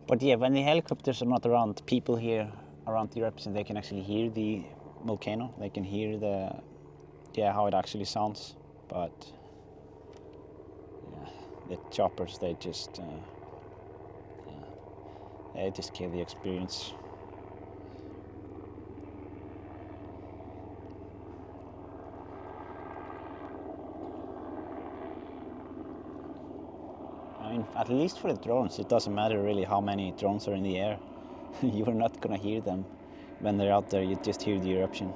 But yeah, when the helicopters are not around, people here around the eruption, they can actually hear the volcano. They can hear the, yeah, how it actually sounds. But yeah, the choppers, they just kill the experience. I mean, at least for the drones, it doesn't matter really how many drones are in the air. You are not gonna hear them when they're out there. You just hear the eruption.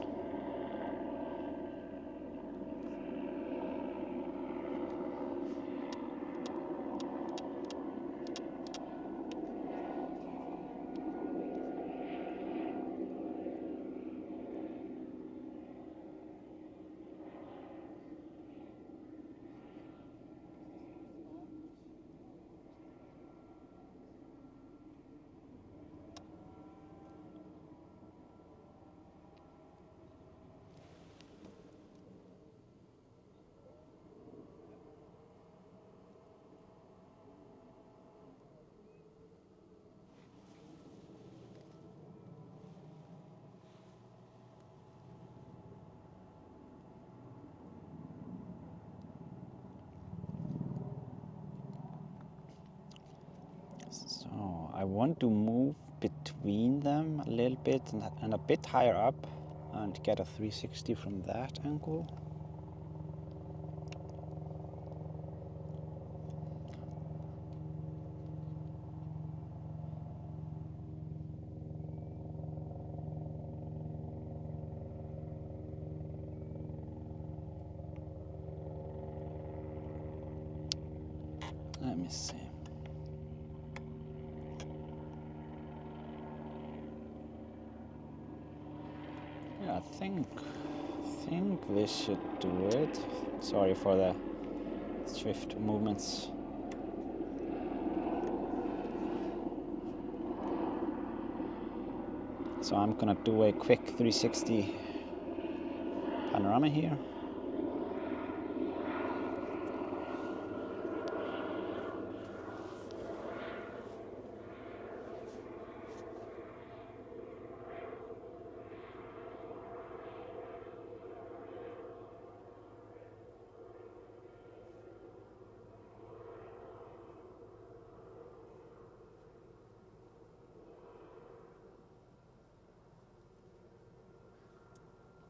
I want to move between them a little bit and a bit higher up and get a 360 from that angle. Let me see. Yeah, I think this should do it. Sorry for the swift movements. So I'm gonna do a quick 360 panorama here.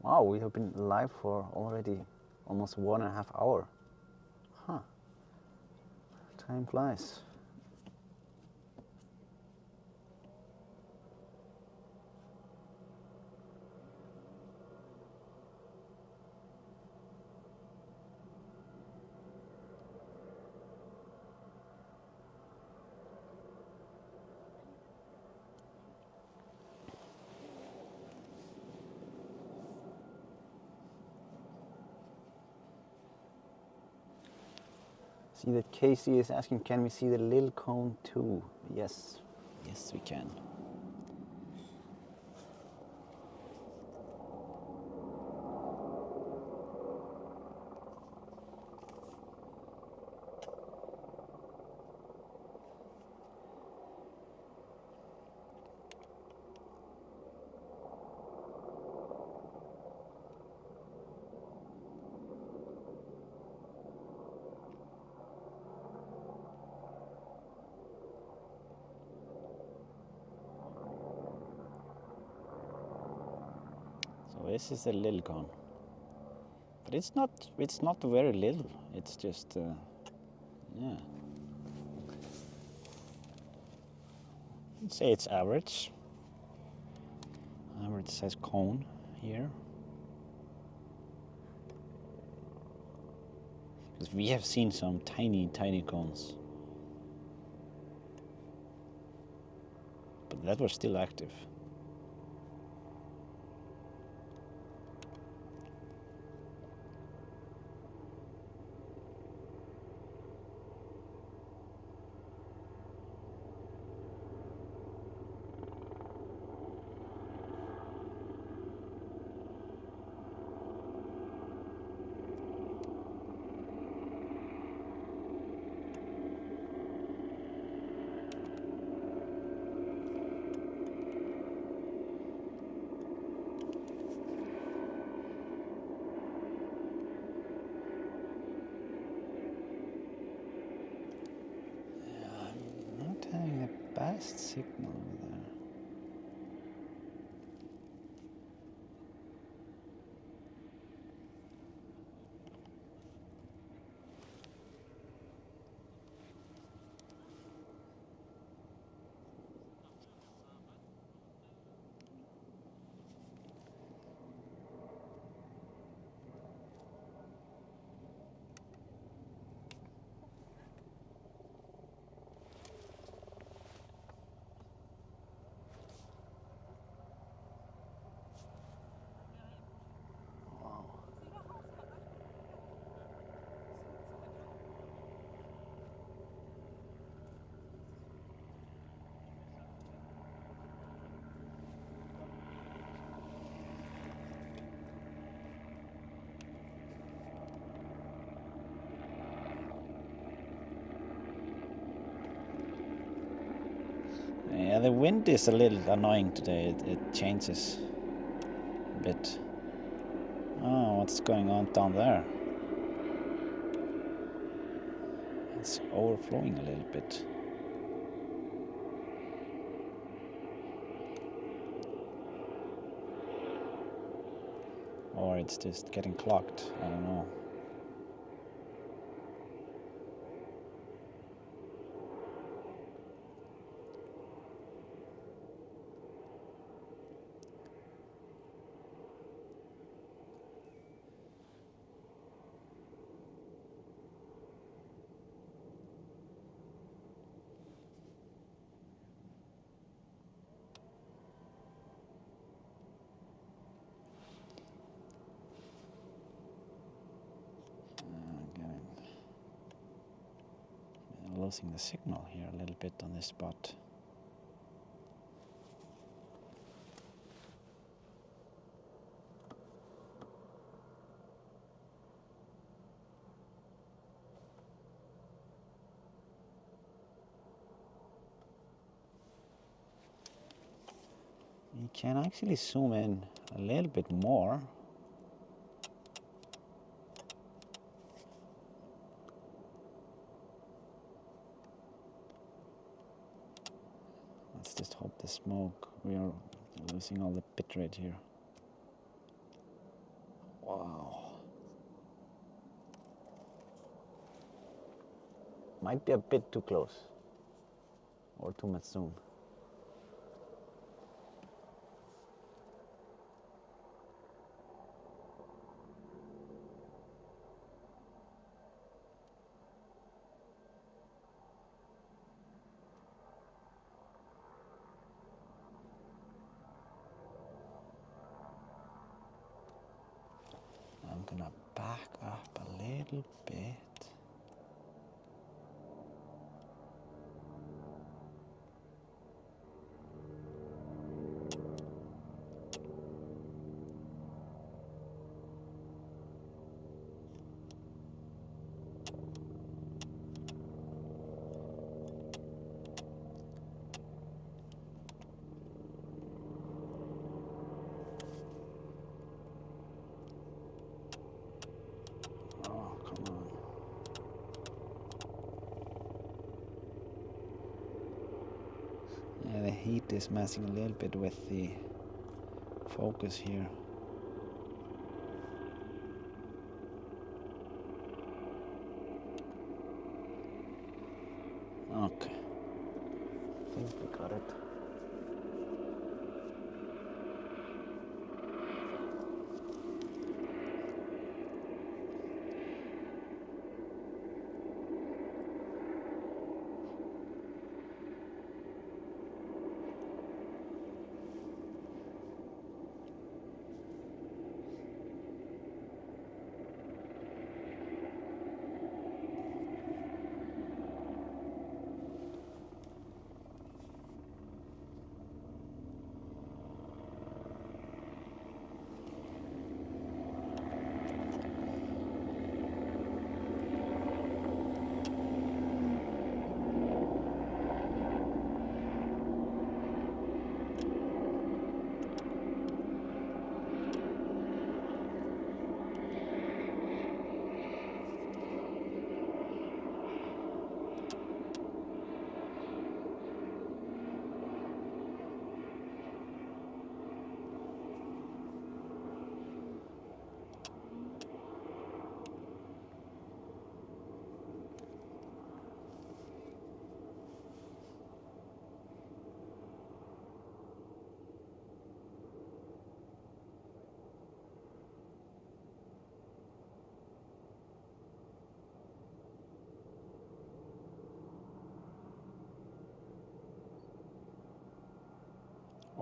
Wow, we have been live for already almost 1.5 hours. Huh. Time flies. See that Casey is asking, can we see the little cone too? Yes, yes we can. So this is a little cone, but it's not very little. It's just yeah. I'd say it's average size cone here. Because we have seen some tiny cones, but that was still active. Best signal over there. Yeah, the wind is a little annoying today. It changes a bit. Oh, what's going on down there? It's overflowing a little bit. or it's just getting clogged. I don't know. Losing the signal here a little bit on this spot. You can actually zoom in a little bit more. Let's just hope the smoke, we are losing all the bitrate here. Wow. Might be a bit too close or too much zoom. I'm gonna back up a little bit. Yeah, the heat is messing a little bit with the focus here. Okay, I think we got it.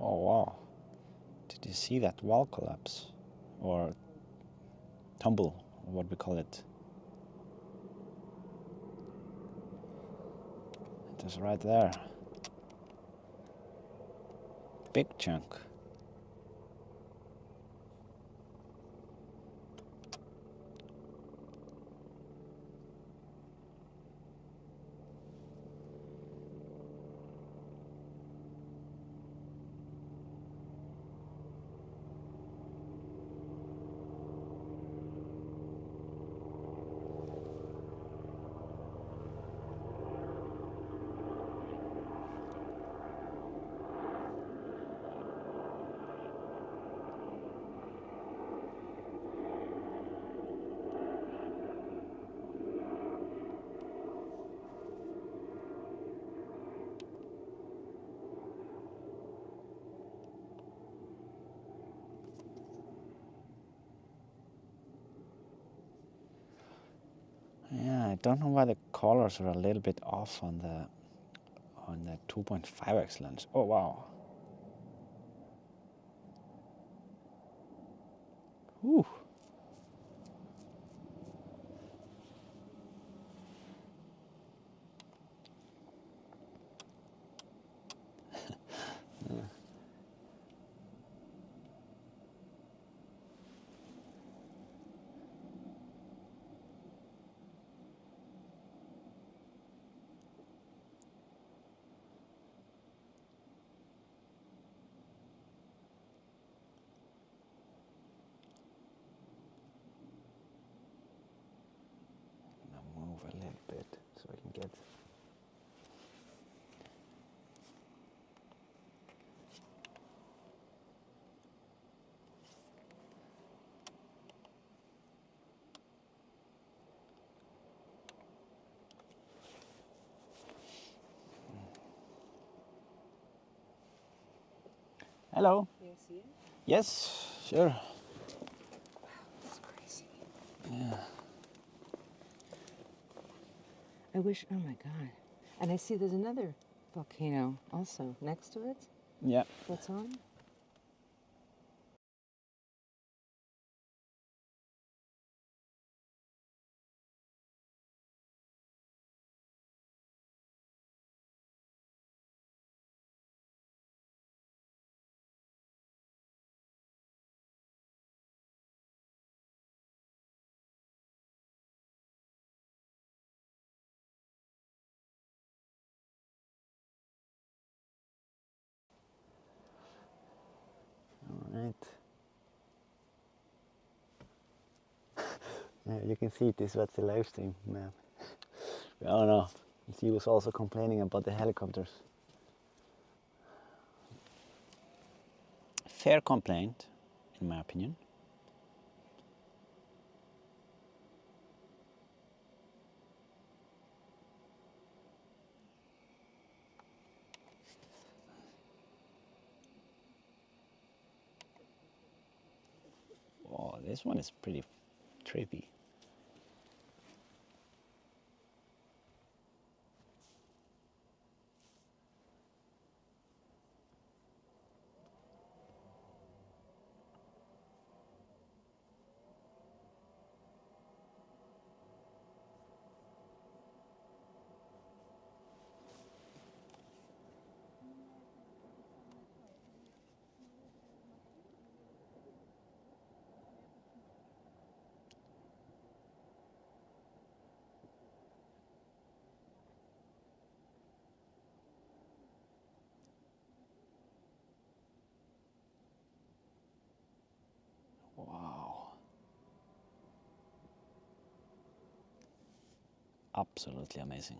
Oh wow, did you see that wall collapse? Or tumble, or what we call it. It is right there. Big chunk. Yeah, I don't know why the colors are a little bit off on the 2.5x lens. Oh wow. Whew. Now move a little bit so I can get. Hello. You see it? Yes, sure. It's crazy. Yeah. I wish, oh my God. And I see there's another volcano also next to it Yeah. that's on. All right. Yeah, you can see it is what's the live stream map. I don't know. He was also complaining about the helicopters. Fair complaint, in my opinion. Oh, this one is pretty trippy. Wow. Absolutely amazing.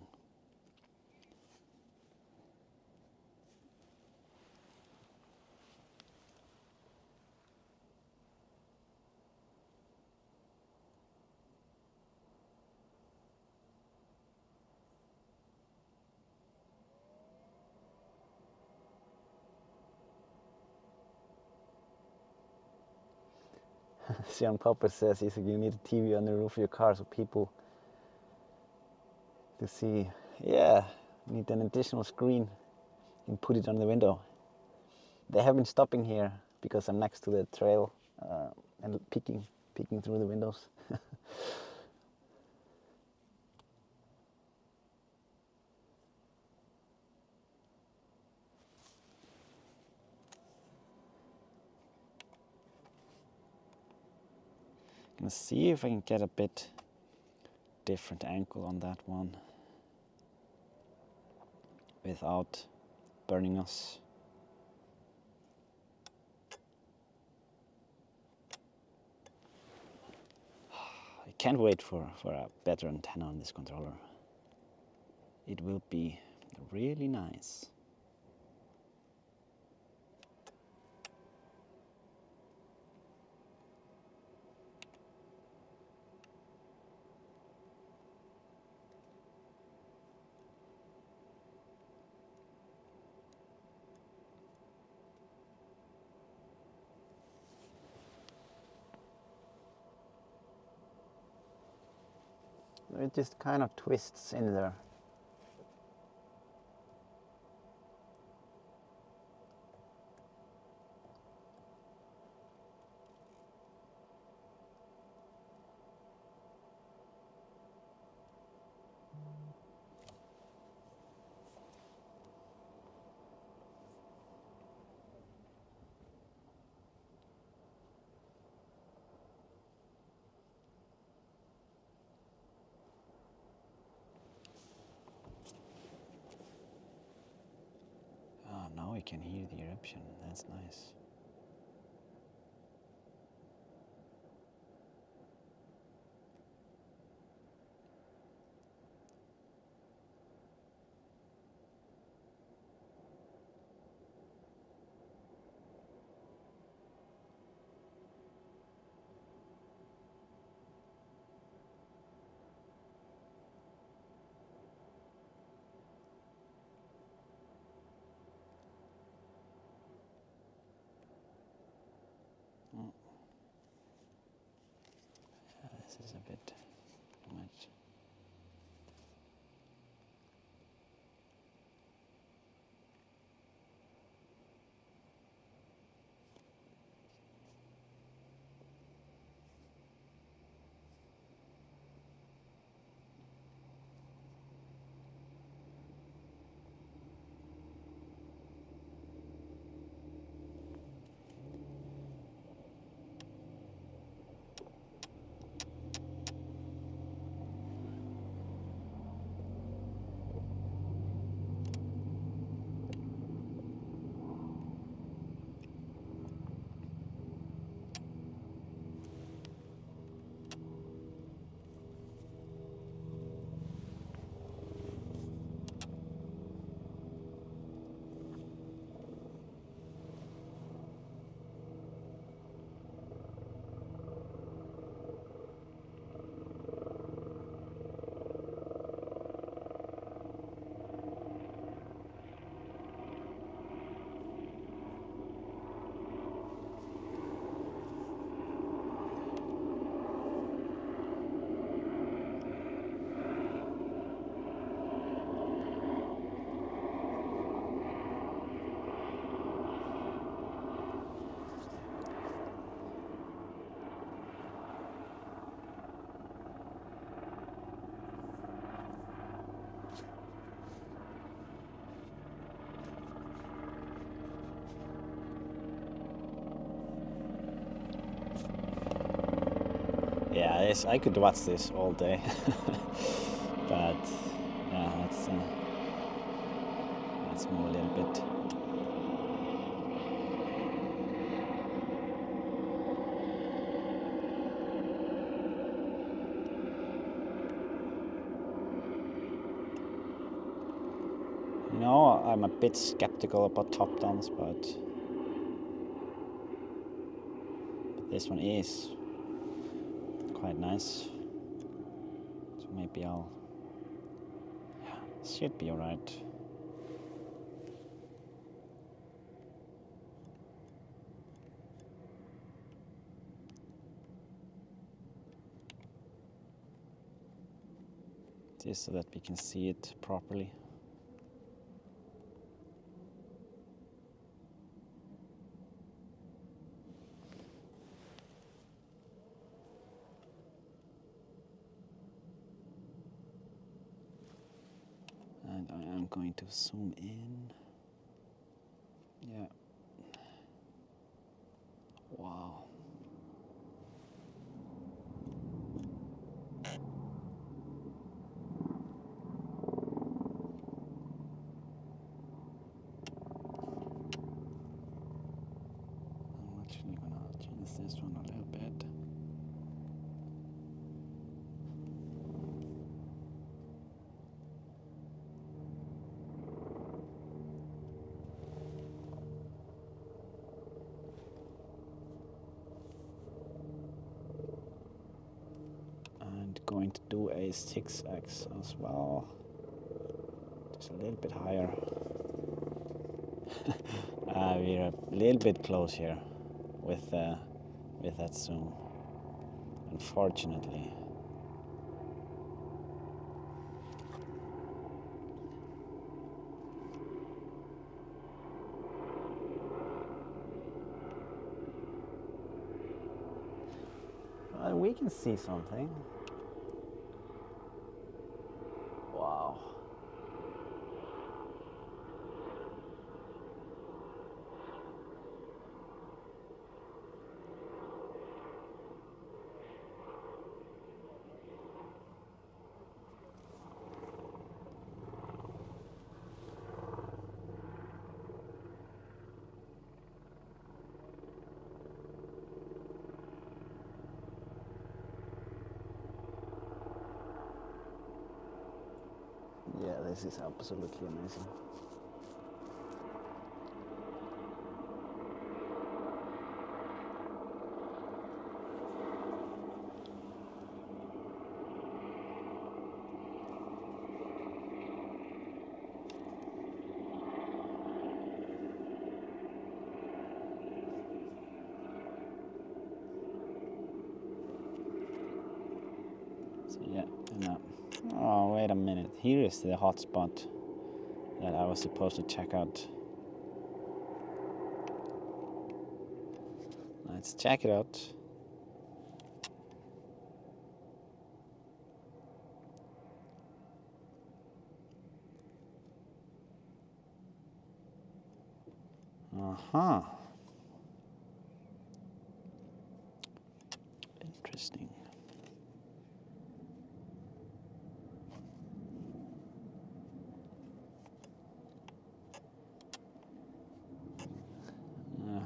Sean Popper says, Isak, you need a TV on the roof of your car so people to see. Yeah, need an additional screen and put it on the window. They have been stopping here because I'm next to the trail and peeking through the windows. Gonna see if I can get a bit different angle on that one without burning us. I can't wait for a better antenna on this controller. It will be really nice. it just kind of twists in there. Oh, now we can hear the eruption. That's nice. This is a bit much. Yeah, I could watch this all day, but yeah, let's move a little bit. You know, I'm a bit skeptical about top downs, but this one is quite nice. So maybe I'll, yeah, should be alright. Just so that we can see it properly. And I am going to zoom in. Yeah. Wow. I'm actually gonna change this one a little bit. And going to do a 6x as well. Just a little bit higher. We're a little bit close here with that zoom, unfortunately. we can see something. Wow. Yeah, this is absolutely amazing. So yeah, no. Oh, wait a minute. Here is the hot spot that I was supposed to check out. Let's check it out. Uh-huh. Interesting.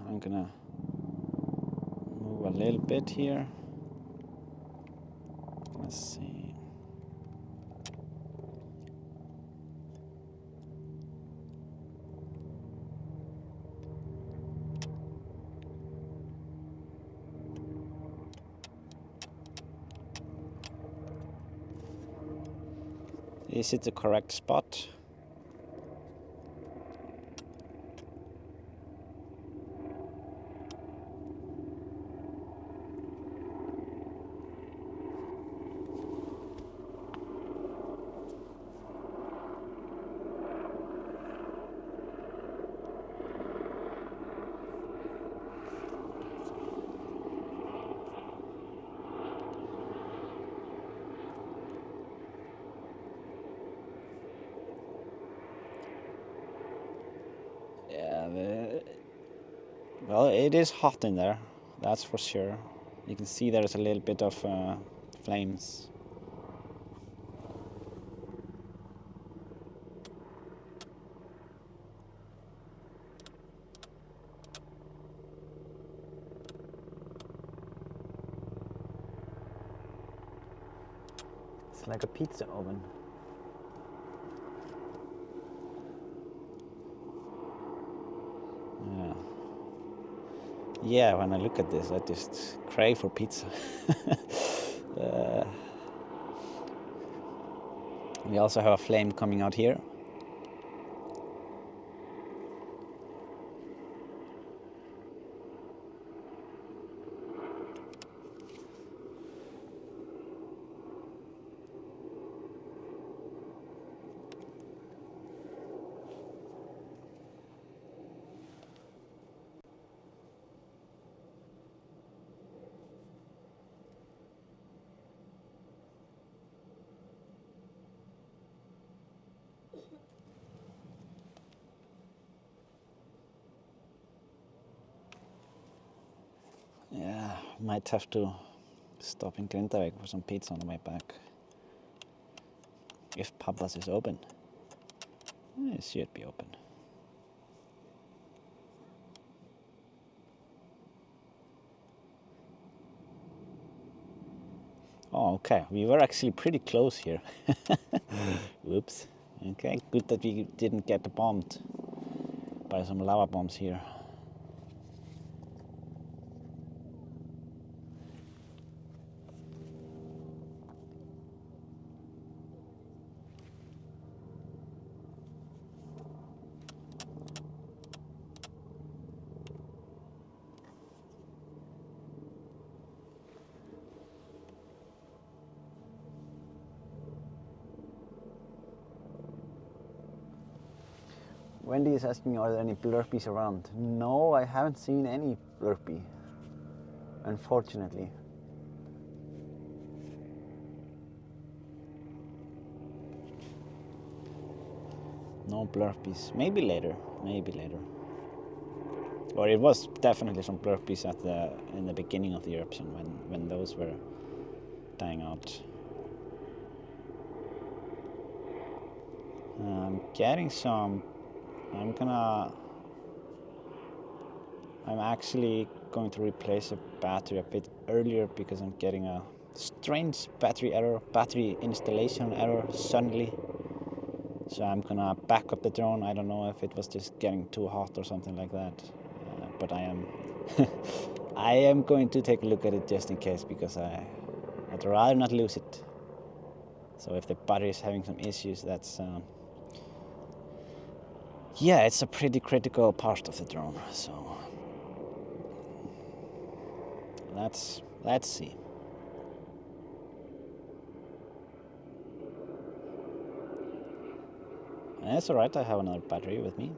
I'm gonna move a little bit here. Let's see. Is it the correct spot? Yeah, well, it is hot in there, that's for sure. You can see there's a little bit of flames. It's like a pizza oven. Yeah, when I look at this, I just crave for pizza. We also have a flame coming out here. Yeah, might have to stop in Grindavik for some pizza on the way back. If Papas is open. It should be open. Oh, okay. We were actually pretty close here. Whoops. Okay, good that we didn't get bombed by some lava bombs here. Wendy is asking, are there any blurpies around? No, I haven't seen any blurpy, unfortunately. No blurpies. Maybe later. Maybe later. Or it was definitely some blurpies in the beginning of the eruption when those were dying out. I'm getting some. I'm actually going to replace a battery a bit earlier because I'm getting a strange battery error, battery installation error suddenly. So I'm gonna back up the drone. I don't know if it was just getting too hot or something like that, but I am I am going to take a look at it just in case because I'd rather not lose it. So if the battery is having some issues, that's yeah, it's a pretty critical part of the drone. So let's see. That's all right. I have another battery with me.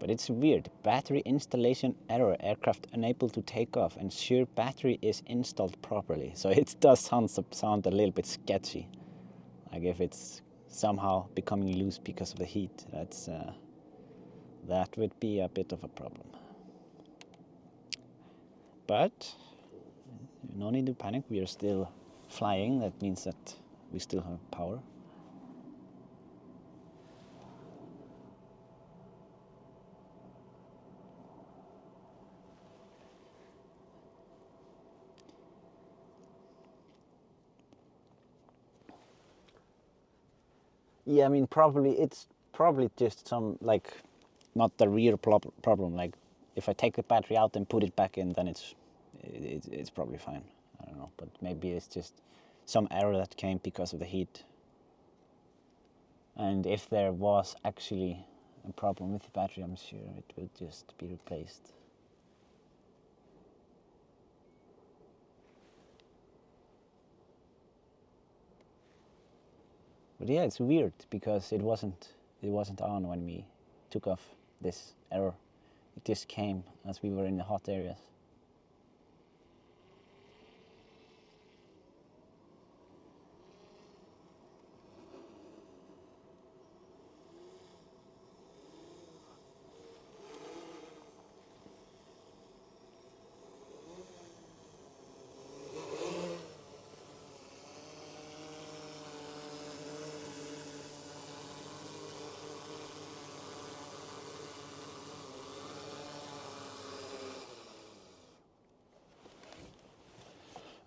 But it's weird. Battery installation error. Aircraft unable to take off. Ensure battery is installed properly. So it does sound a little bit sketchy. Like if it's somehow becoming loose because of the heat. That would be a bit of a problem. But no need to panic. We are still flying. That means that we still have power. Yeah, I mean, it's probably just some, like, not the real problem. Like, if I take the battery out and put it back in, then it's probably fine. I don't know, but maybe it's just some error that came because of the heat. And if there was actually a problem with the battery, I'm sure it will just be replaced. But yeah, it's weird because it wasn't on when we took off this error. It just came as we were in the hot areas.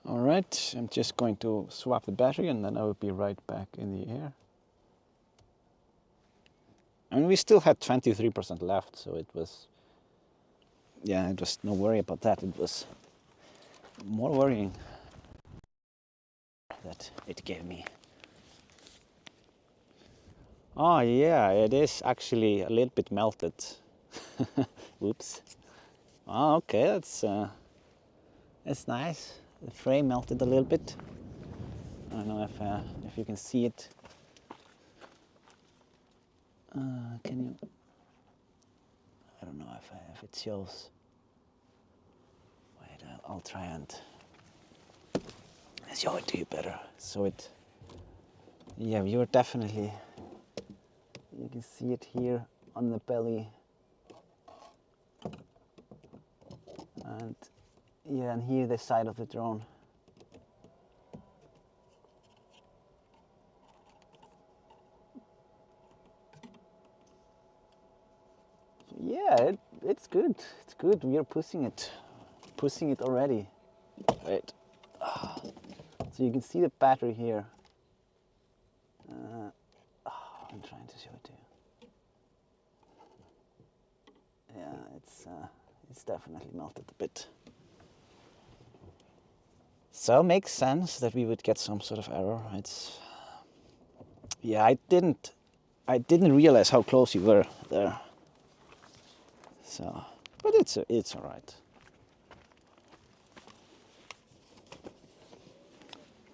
Alright, I'm just going to swap the battery and then I will be right back in the air. I mean, we still had 23% left, so it was no worry about that. It was more worrying that it gave me. Oh yeah, it is actually a little bit melted. Whoops. Oh, okay, that's nice. The frame melted a little bit. I don't know if you can see it. Can you? I don't know if it shows. Wait, I'll try and show it to you better. So yeah, you can see it here on the belly. And yeah, and here the side of the drone. Yeah, it's good. It's good. We are pushing it already. Wait. So you can see the battery here. I'm trying to show it to you. Yeah, it's definitely melted a bit. So it makes sense that we would get some sort of error. Yeah, I didn't realize how close you were there. So, but it's all right.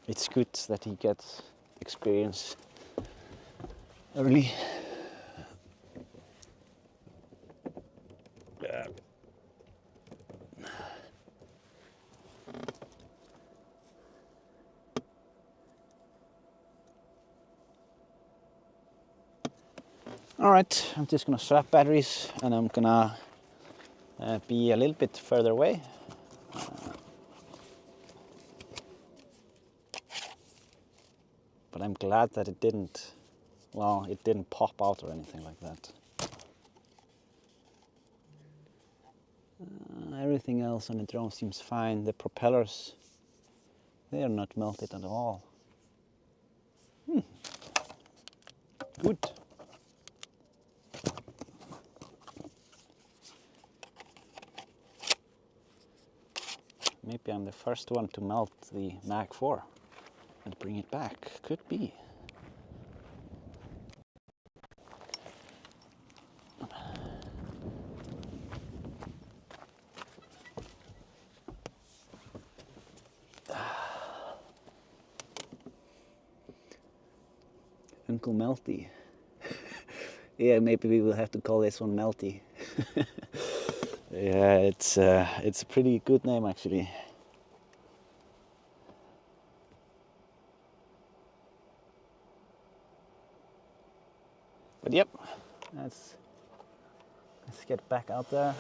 It's good that he gets experience early. All right, I'm just gonna swap batteries and I'm gonna be a little bit further away. But I'm glad that it didn't, well, it didn't pop out or anything like that. Everything else on the drone seems fine. The propellers, they are not melted at all. Good. Maybe I'm the first one to melt the Mag 4 and bring it back. Could be. Uncle Melty. Yeah, maybe we will have to call this one Melty. Yeah, it's a pretty good name actually. But yep, let's get back out there.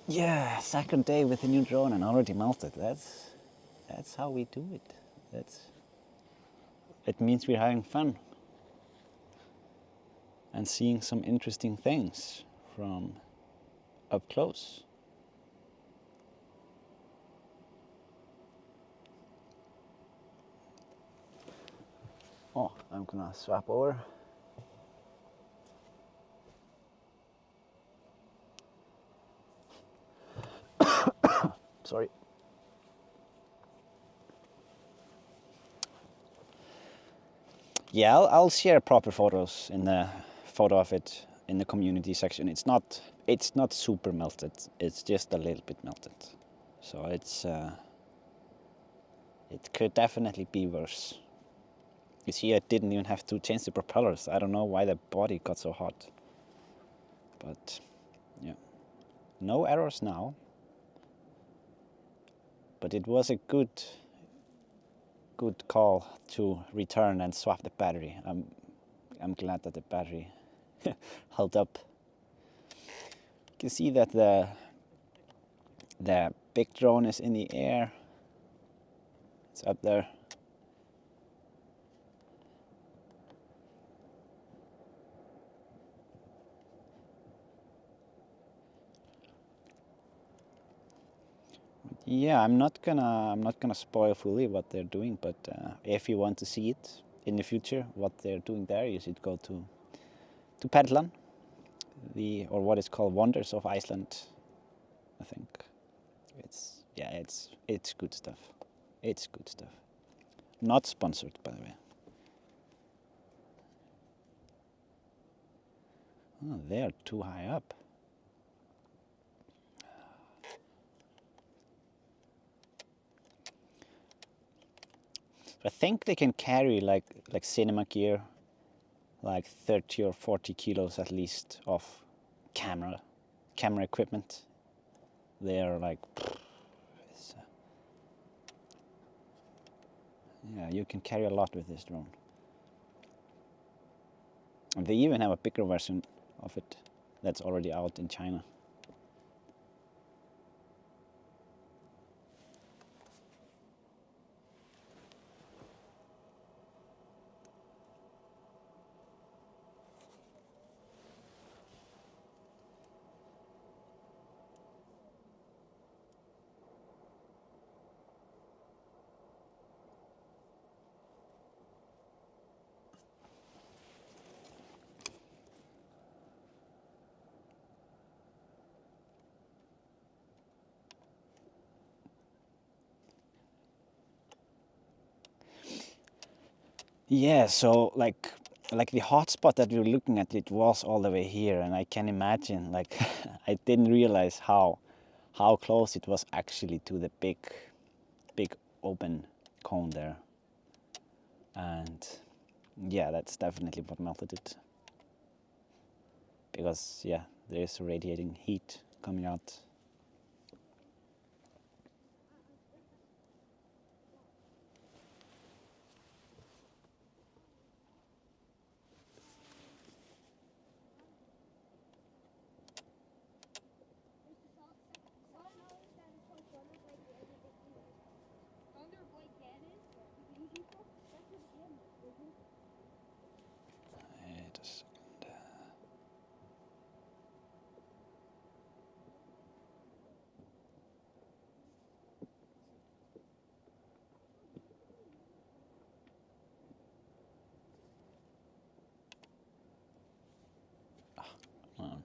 Yeah, second day with the new drone and already melted. That's how we do it. It means we're having fun and seeing some interesting things from up close. Oh, I'm gonna swap over. Sorry. Yeah, I'll share proper photos in the photo of it in the community section. It's not super melted. It's just a little bit melted. So it could definitely be worse. You see, I didn't even have to change the propellers. I don't know why the body got so hot. But yeah, no errors now. But it was a good call to return and swap the battery. I'm glad that the battery held up. You can see that the big drone is in the air. It's up there. Yeah, I'm not gonna spoil fully what they're doing, but if you want to see it in the future, what they're doing there, you should go to Perlan, or what is called Wonders of Iceland, I think. It's good stuff. It's good stuff. Not sponsored, by the way. Oh, they're too high up. I think they can carry like cinema gear, like 30 or 40 kilos at least of camera equipment. They are like, yeah, you can carry a lot with this drone. And they even have a bigger version of it that's already out in China. Yeah, so like the hotspot that we were looking at, it was all the way here, and I can imagine, like, I didn't realize how close it was actually to the big open cone there. And yeah, that's definitely what melted it. Because yeah, there's radiating heat coming out. Wait a second. Come on.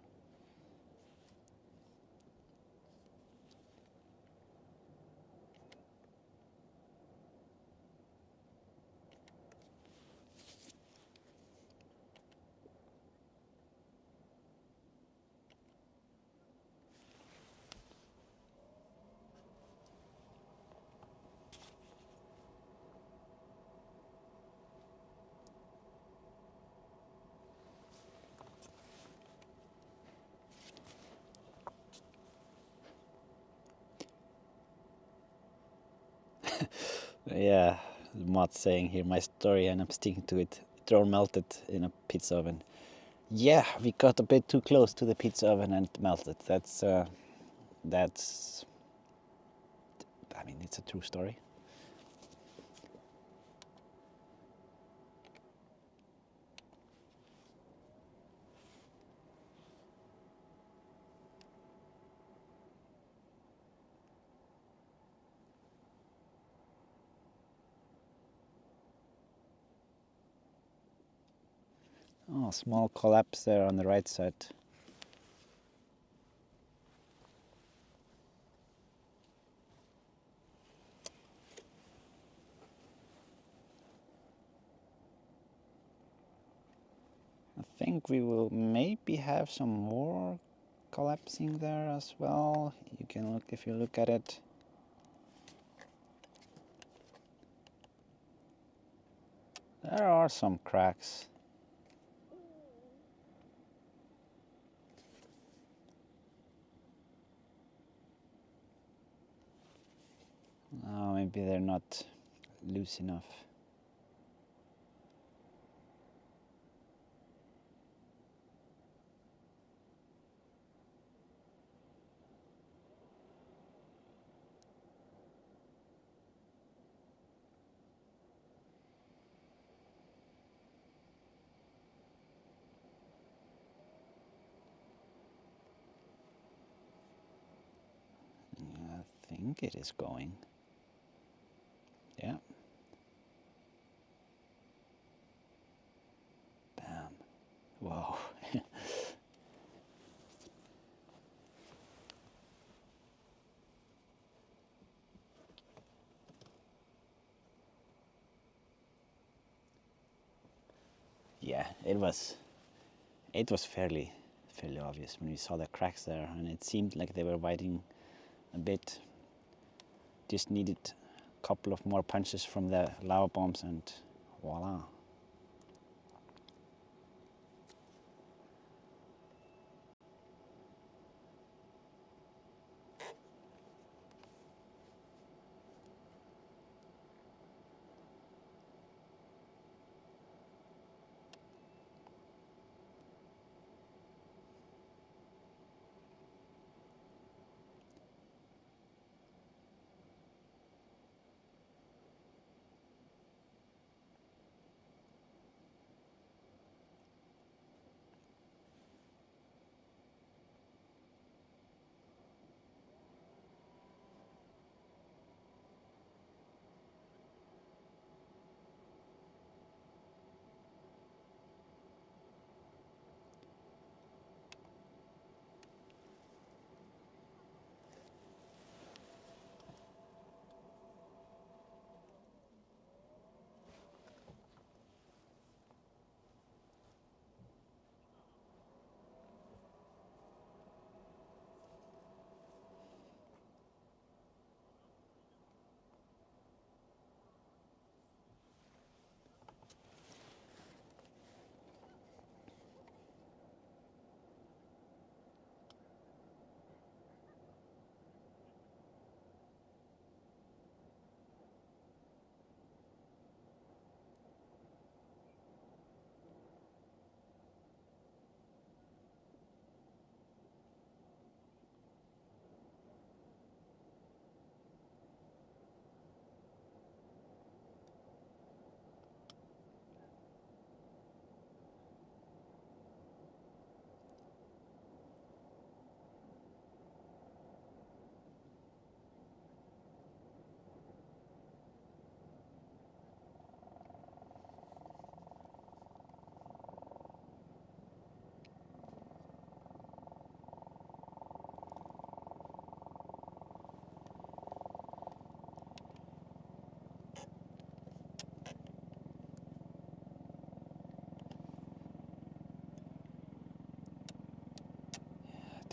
Yeah, Matt saying here my story and I'm sticking to it. Drone melted in a pizza oven. Yeah, we got a bit too close to the pizza oven and it melted. That's I mean, it's a true story. Oh, small collapse there on the right side. I think we will maybe have some more collapsing there as well. You can look, if you look at it. There are some cracks. Oh, maybe they're not loose enough. I think it is going. Yeah. Bam. Whoa. Yeah, it was fairly obvious when we saw the cracks there, and it seemed like they were biting a bit. Just needed a couple of more punches from the lava bombs and voila.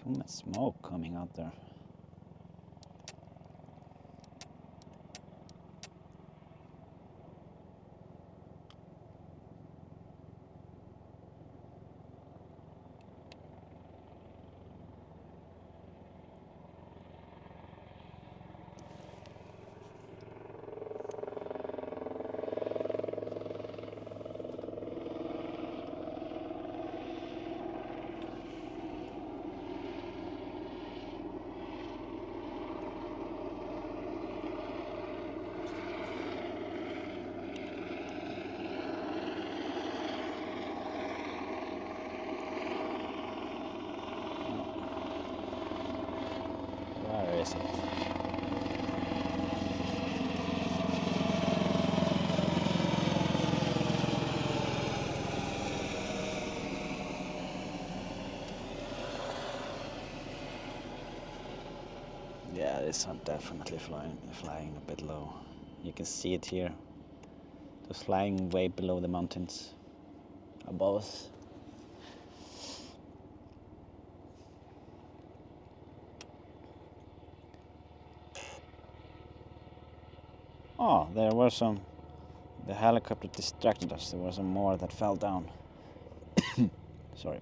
Too much smoke coming out there. Where is it? Yeah, this one definitely flying a bit low. You can see it here. Just flying way below the mountains above us. Oh, there were some. The helicopter distracted us. There were some more that fell down. Sorry.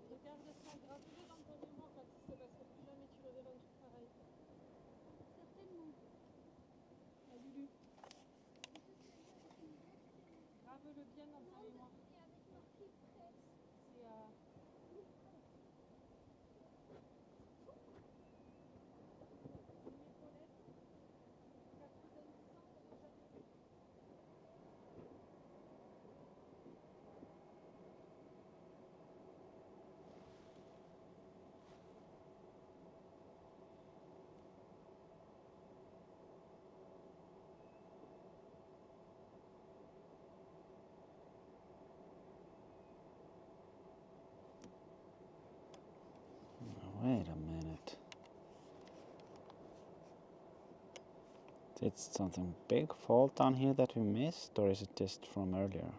Regarde ça, grave-le dans ton mémoire quand il se passera plus jamais, tu reverras un truc pareil. Certainement. La Lulu. Grave-le bien dans ta mémoire. C'est à... Wait a minute. Did something big fall down here that we missed, or is it just from earlier?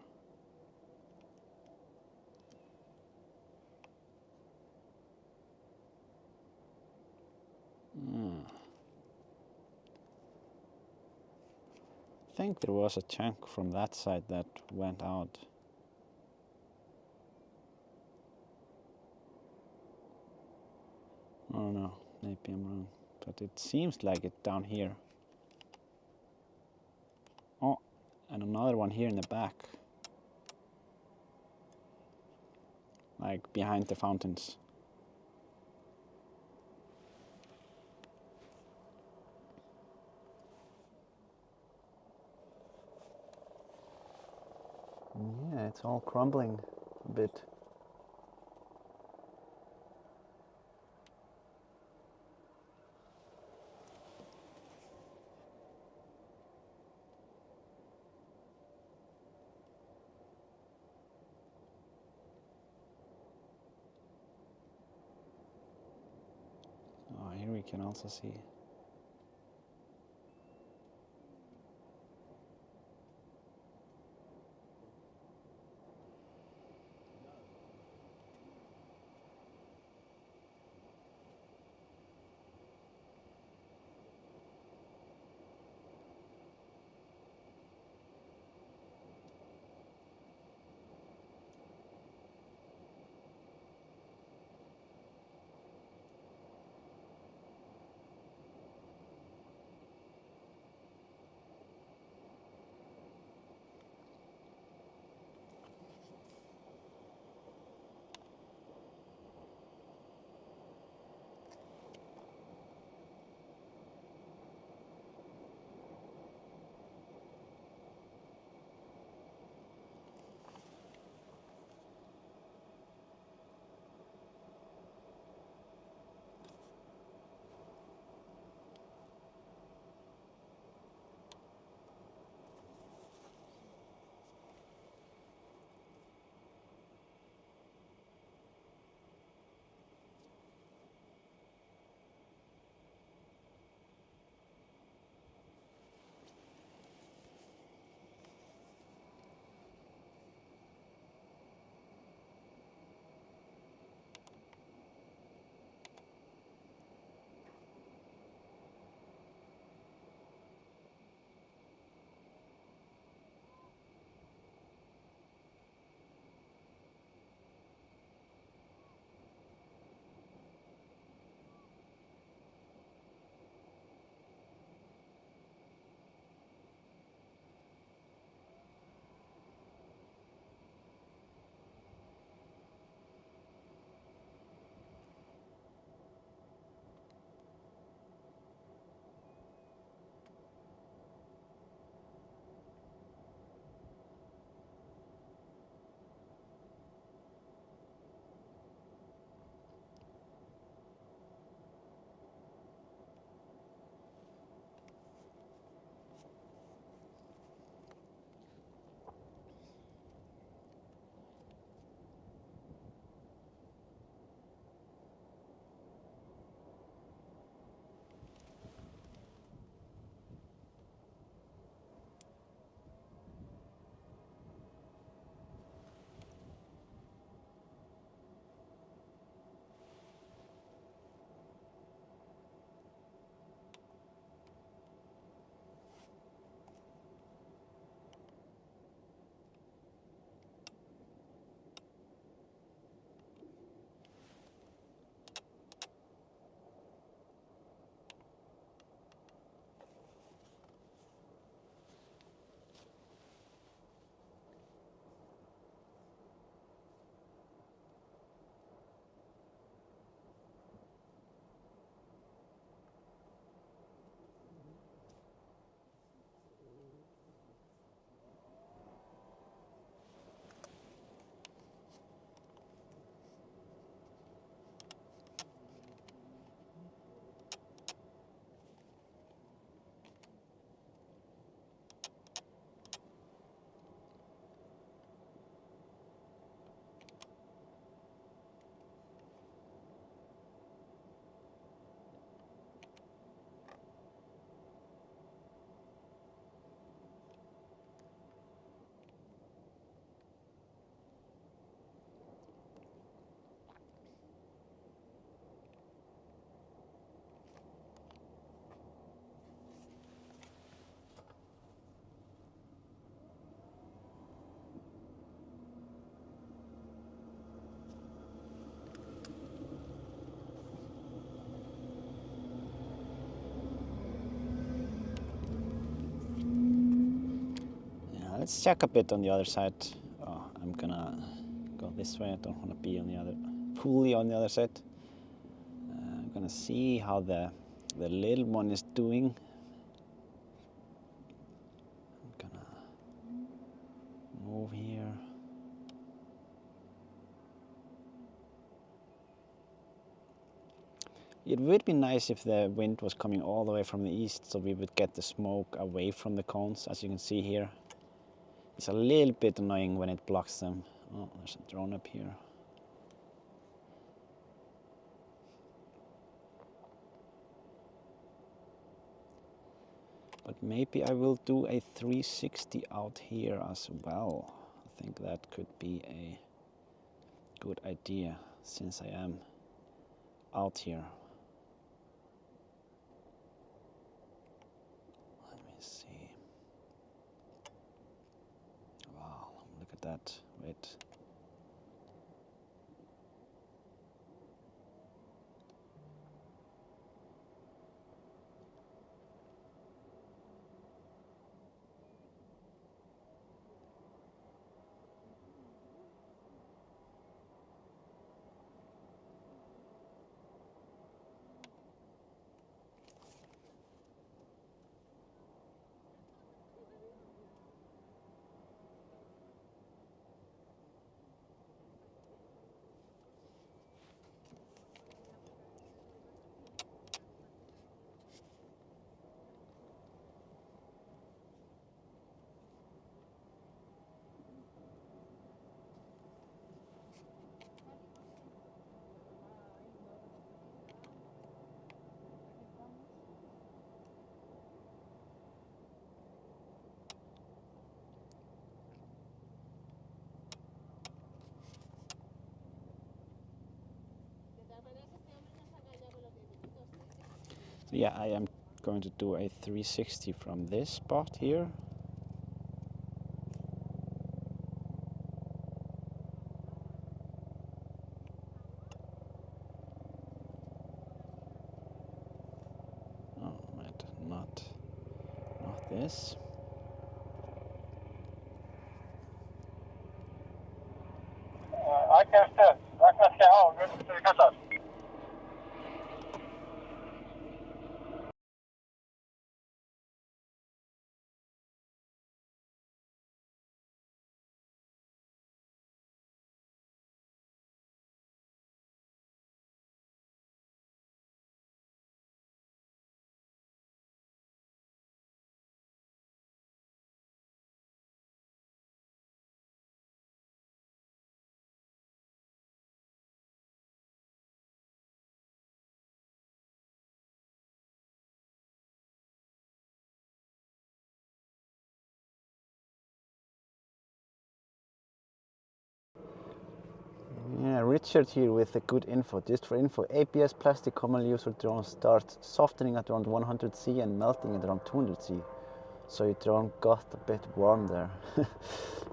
I think there was a chunk from that side that went out. I don't know, maybe I'm wrong, but it seems like it down here. Oh, and another one here in the back. Like behind the fountains. Yeah, it's all crumbling a bit. Oh, here we can also see. let's check a bit on the other side. Oh, I'm gonna go this way. I don't want to be on the other, fully on the other side. I'm gonna see how the little one is doing. I'm gonna move here. It would be nice if the wind was coming all the way from the east, so we would get the smoke away from the cones, as you can see here. It's a little bit annoying when it blocks them. Oh, there's a drone up here. But maybe I will do a 360 out here as well. I think that could be a good idea since I am out here. Let me see. Wow, look at that. Wait. So yeah, I am going to do a 360 from this spot here. Oh, wait, not this. Yeah, Richard here with the good info. Just for info, ABS plastic commonly used for drones starts softening at around 100 C and melting at around 200 C. So your drone got a bit warm there.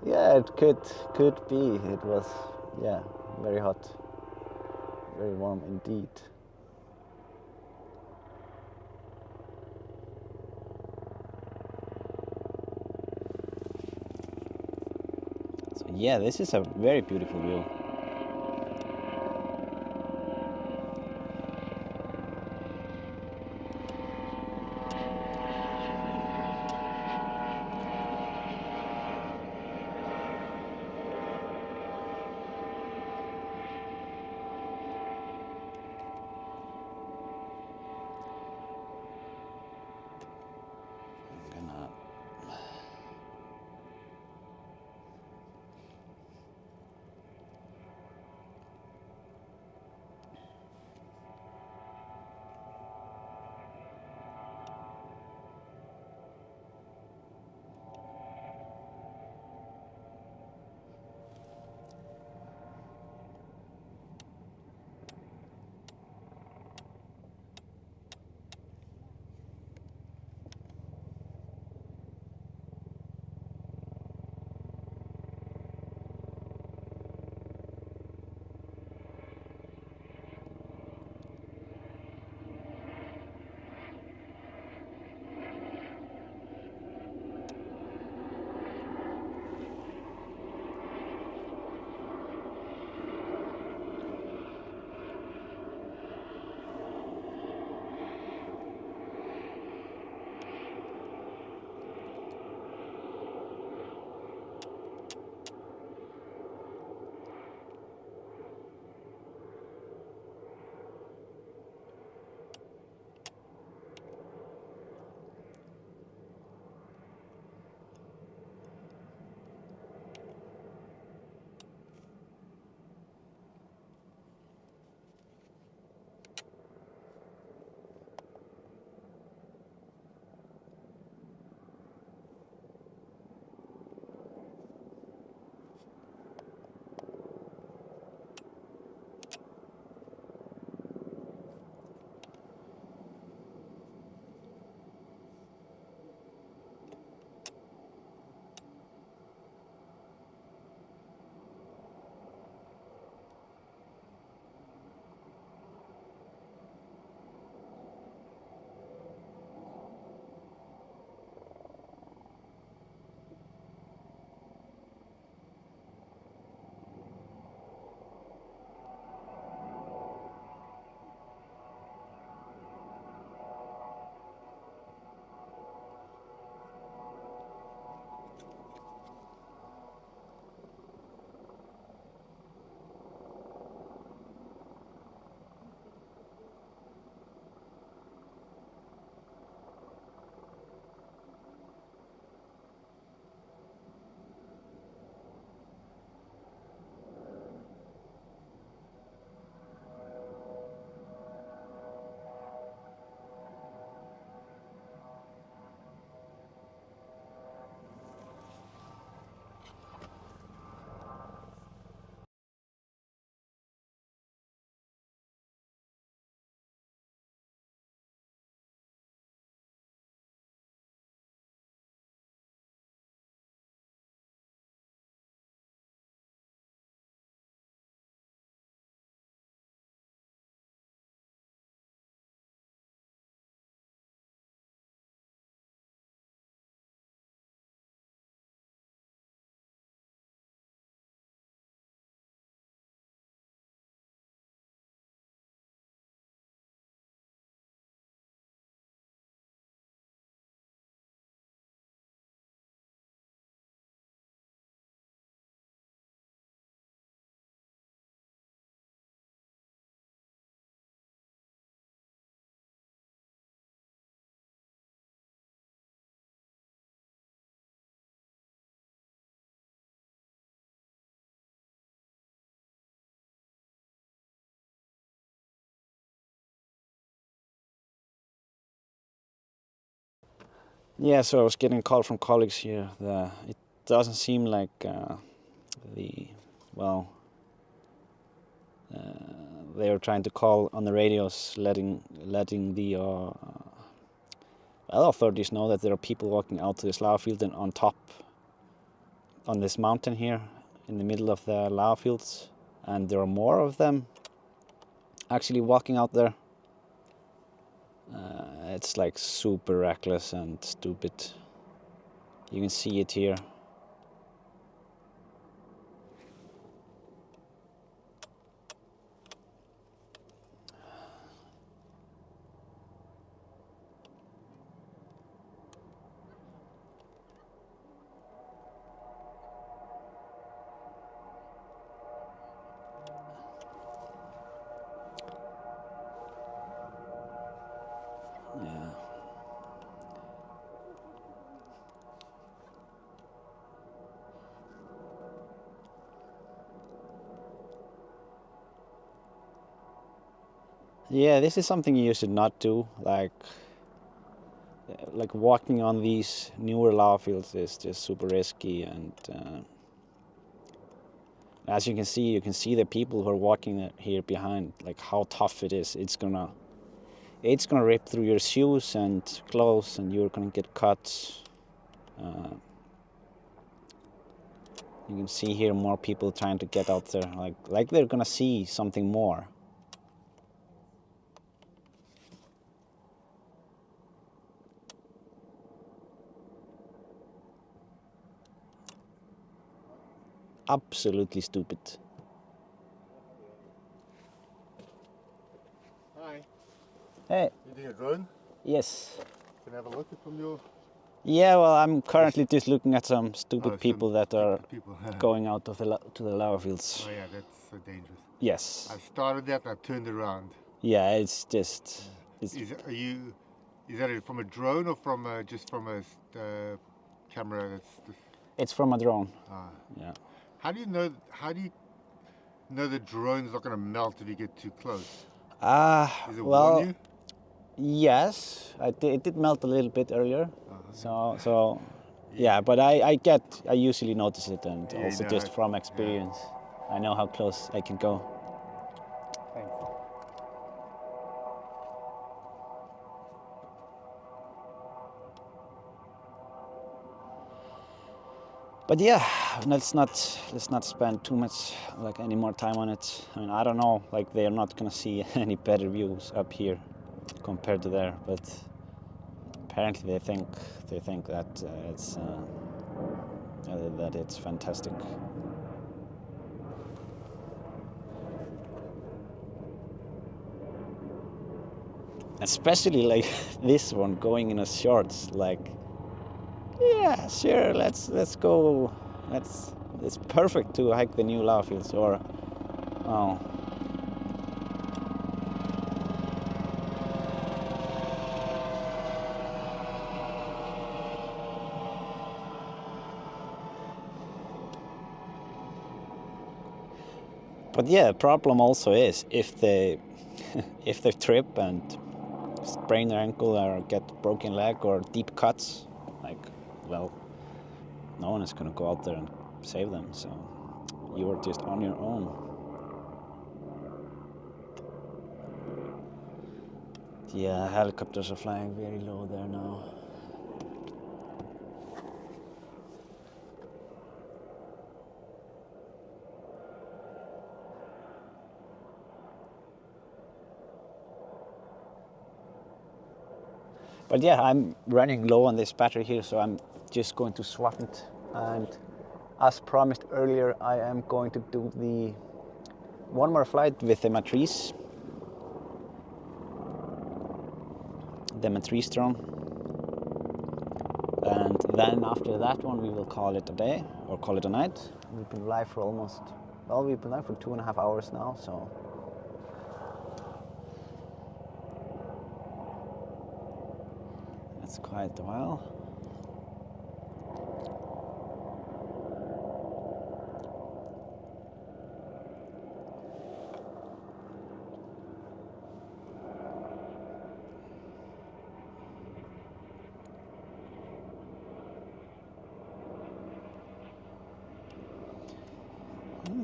Yeah, it could be. It was, yeah, very hot, very warm indeed. So yeah, this is a very beautiful view. Yeah, so I was getting a call from colleagues here. It doesn't seem like they were trying to call on the radios, letting the authorities know that there are people walking out to this lava field and on top, on this mountain here, in the middle of the lava fields, and there are more of them actually walking out there. It's like super reckless and stupid. You can see it here. Yeah. Yeah, this is something you should not do. Like walking on these newer lava fields is just super risky, and as you can see the people who are walking here behind, like how tough it is. It's gonna rip through your shoes and clothes, and you're gonna get cuts. You can see here more people trying to get out there, like they're gonna see something more. Absolutely stupid. Hi. Hey. You doing a drone? Yes. Can I have a look from your... Yeah, well, I'm currently just looking at some stupid people some that are people. going out of to the lava fields. Oh yeah, that's so dangerous. Yes. I started that, I turned around. Yeah, it's just... It's, Is that from a drone or from just from a camera? It's from a drone. Yeah. How do you know the drone's not going to melt if you get too close? Is it well, warn you? yes, it did melt a little bit earlier. So yeah, but I usually notice it, and Yeah, also you know just from experience, I know how close I can go. Thanks. But yeah, let's not spend too much any more time on it. I mean, I don't know, like they are not gonna see any better views up here compared to there, but apparently they think that it's fantastic. Especially like this one going in a shorts, like, yeah, sure, let's go. It's perfect to hike the new lava fields, or oh. But yeah, the problem also is if they trip and sprain their ankle or get broken leg or deep cuts, like, well, no one is gonna go out there and save them, so you're just on your own. Yeah, helicopters are flying very low there now. But yeah, I'm running low on this battery here, so I'm just going to swap it. And as promised earlier, I am going to do one more flight with the Matrice. The Matrice drone. And then after that one, we will call it a day or call it a night. We've been live for we've been live for 2.5 hours now, so. That's quite a while.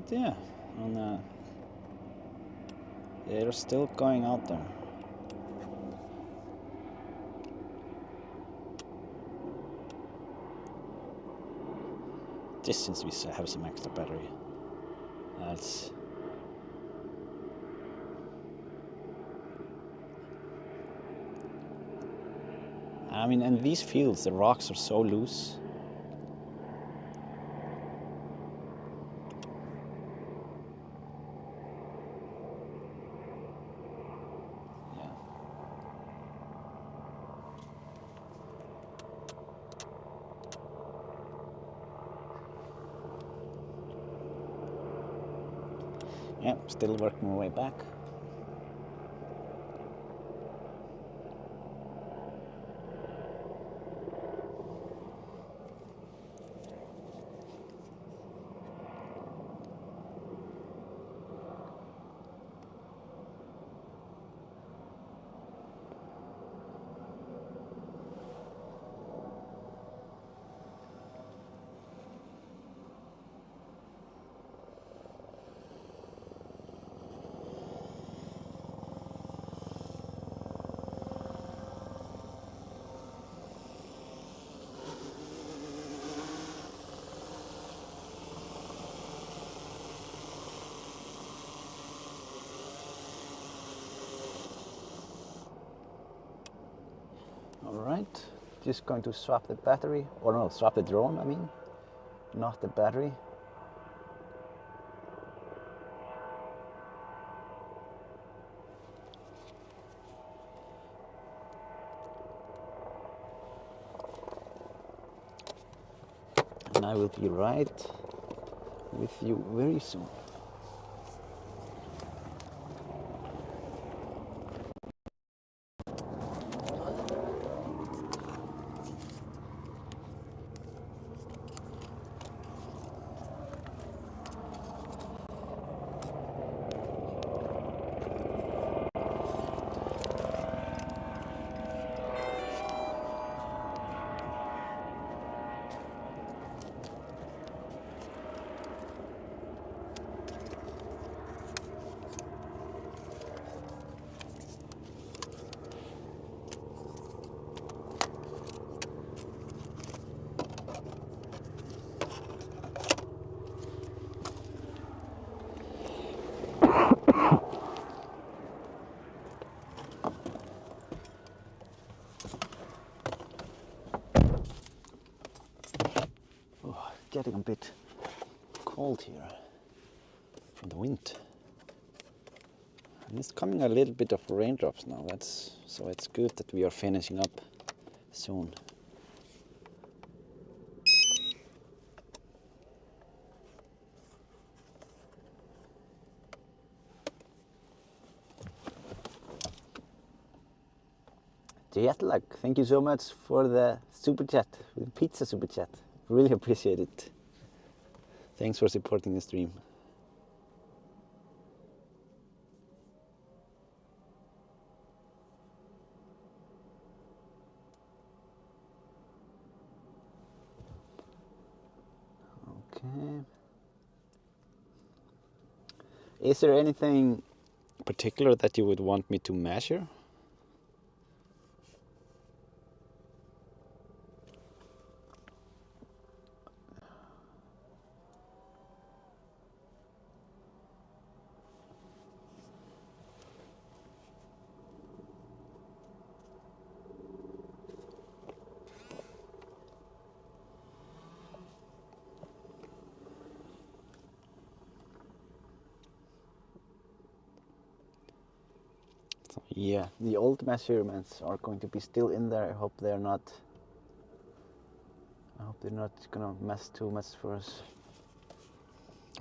But yeah, and, they're still going out there. Just since we have some extra battery. That's... I mean, in these fields, the rocks are so loose. Yeah. Yeah, still working my way back. Alright, just going to swap the battery, or no, swap the drone, I mean, not the battery. And I will be right with you very soon. Getting a bit cold here from the wind, and it's coming a little bit of raindrops now. So it's good that we are finishing up soon. Jetlag, thank you so much for the super chat, the pizza super chat. Really appreciate it. Thanks for supporting the stream. Okay. Is there anything particular that you would want me to measure? Yeah, the old measurements are going to be still in there. I hope they're not gonna mess too much for us.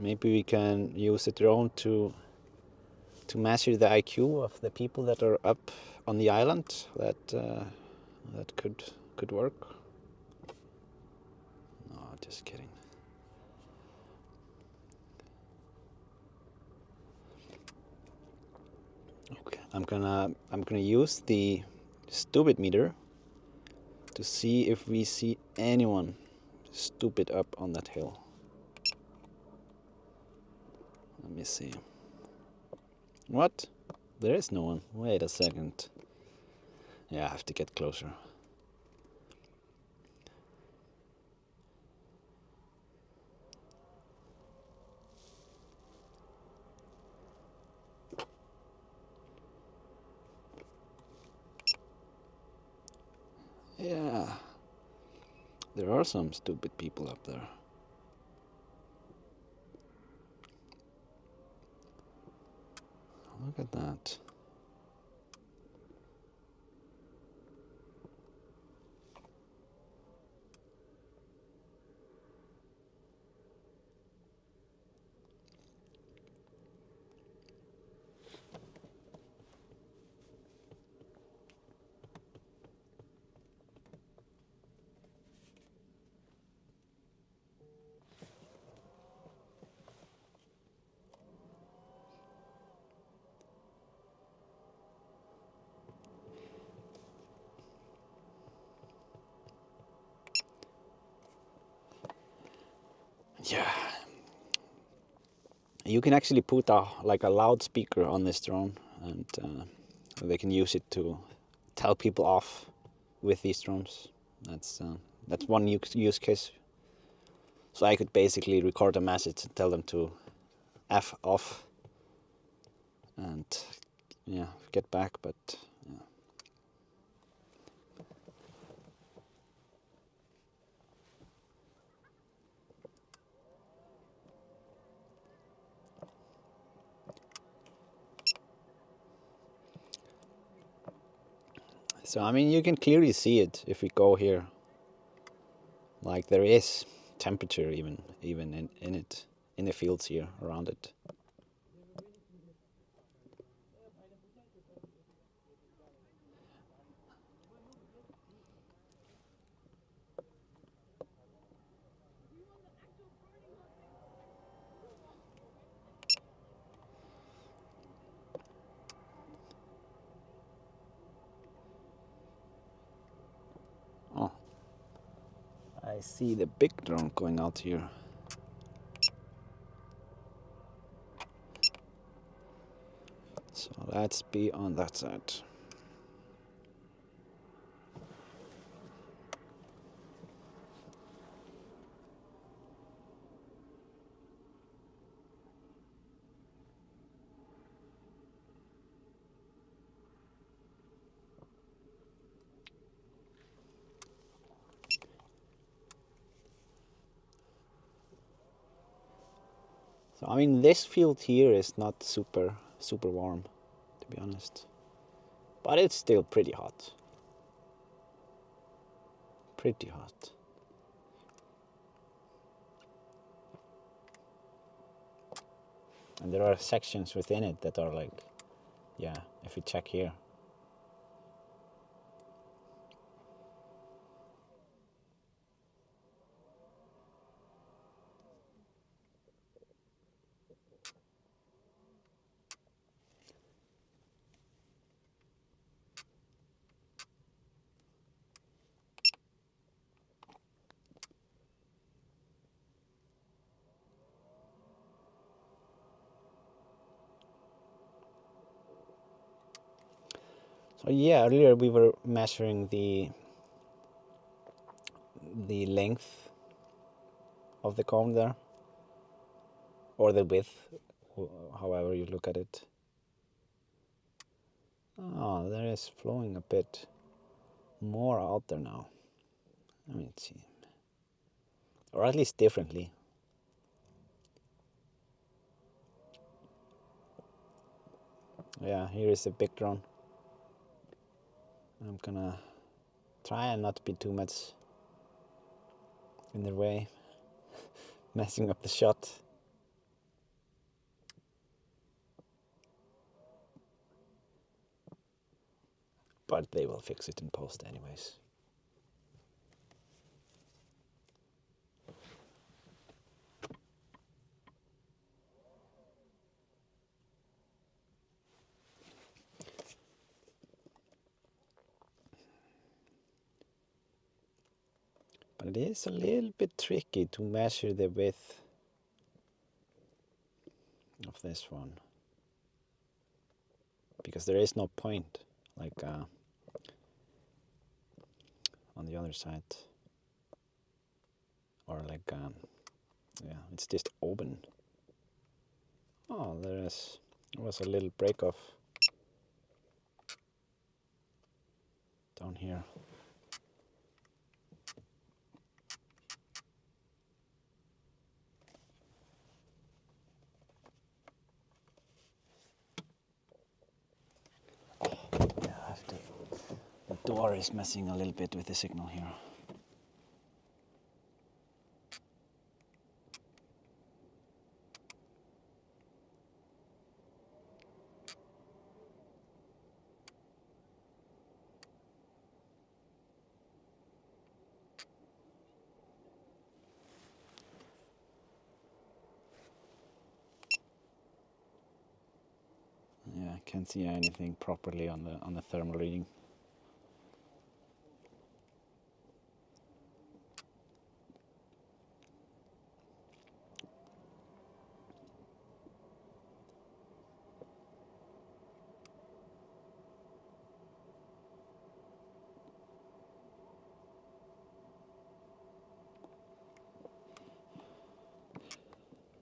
Maybe we can use the drone to measure the IQ of the people that are up on the island. That could work. No, just kidding. Okay, I'm gonna use the stupid meter to see if we see anyone stupid up on that hill. Let me see. What? There is no one. Wait a second. Yeah, I have to get closer. Yeah, there are some stupid people up there. Look at that. Yeah. You can actually put a loudspeaker on this drone, and they can use it to tell people off with these drones. That's one use case. So I could basically record a message and tell them to F off and yeah, get back, but yeah. So I mean, you can clearly see it if we go here. Like there is temperature even in it, in the fields here around it. Oh, I see the big drone going out here. So let's be on that side. So I mean, this field here is not super warm, to be honest, but it's still pretty hot. Pretty hot. And there are sections within it that are like, yeah, if we check here. So yeah, earlier we were measuring the length of the cone there, or the width, however you look at it. Oh, there is flowing a bit more out there now. Let me see. Or at least differently. Yeah, here is a big drone. I'm gonna try and not be too much in their way, messing up the shot. But they will fix it in post anyways. But it is a little bit tricky to measure the width of this one, because there is no point like on the other side, or like yeah, it's just open. Oh, there was a little break off down here. Yeah, I have to. The door is messing a little bit with the signal here. Yeah, I can't see anything properly on the thermal reading.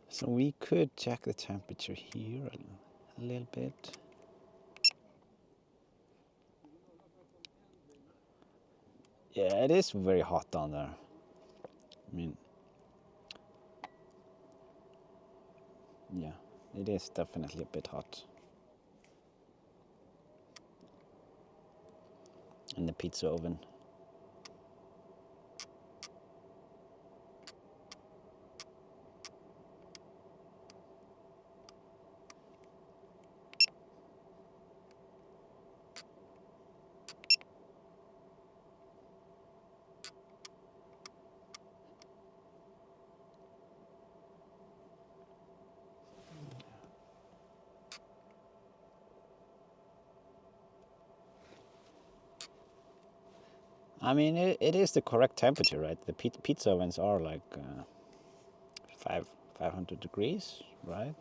So we could check the temperature here a little bit. Yeah, it is very hot down there. I mean, yeah, it is definitely a bit hot. In the pizza oven. I mean, it is the correct temperature, right? The pizza ovens are like 500 degrees, right?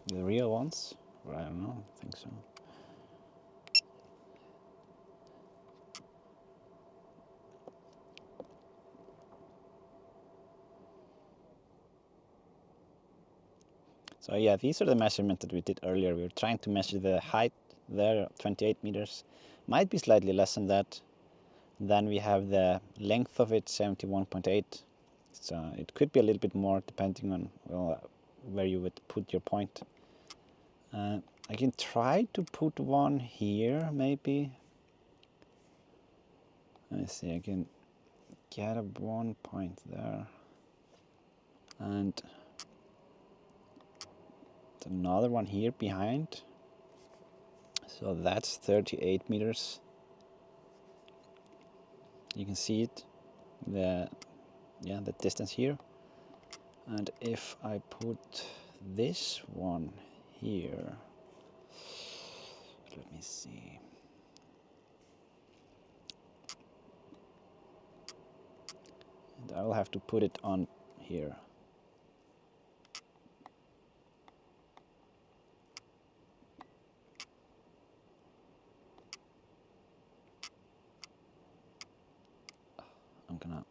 The real ones? Or I don't know, I think so. So yeah, these are the measurements that we did earlier. We were trying to measure the height there, 28 meters. Might be slightly less than that. Then we have the length of it, 71.8. So it could be a little bit more depending on, well, where you would put your point. I can try to put one here, maybe. Let's see, I can get a 1 point there. And another one here behind. So that's 38 meters. You can see it, the distance here. And if I put this one here, let me see. And I will have to put it on here. I'm gonna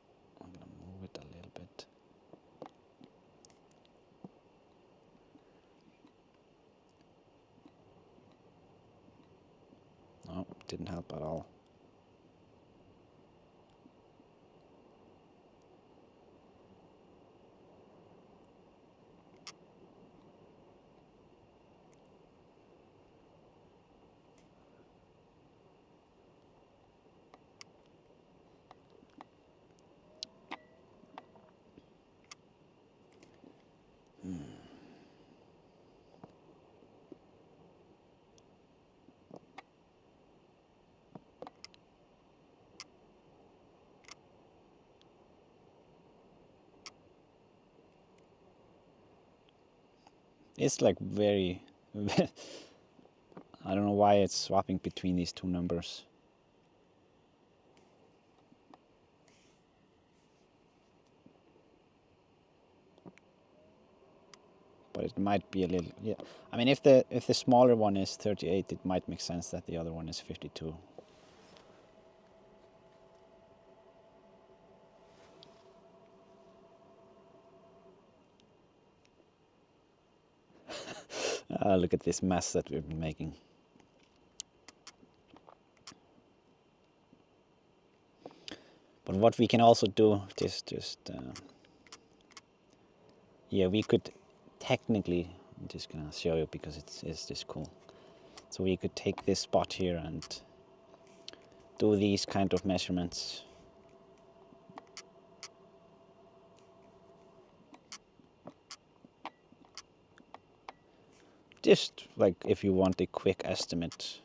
move it a little bit. No, didn't help at all. It's like very, I don't know why it's swapping between these two numbers. but it might be a little, yeah. I mean, if the smaller one is 38, it might make sense that the other one is 52. Look at this mess that we've been making. But what we can also do, yeah, we could technically, I'm just gonna show you because it's just cool. So we could take this spot here and do these kind of measurements. Just like if you want a quick estimate.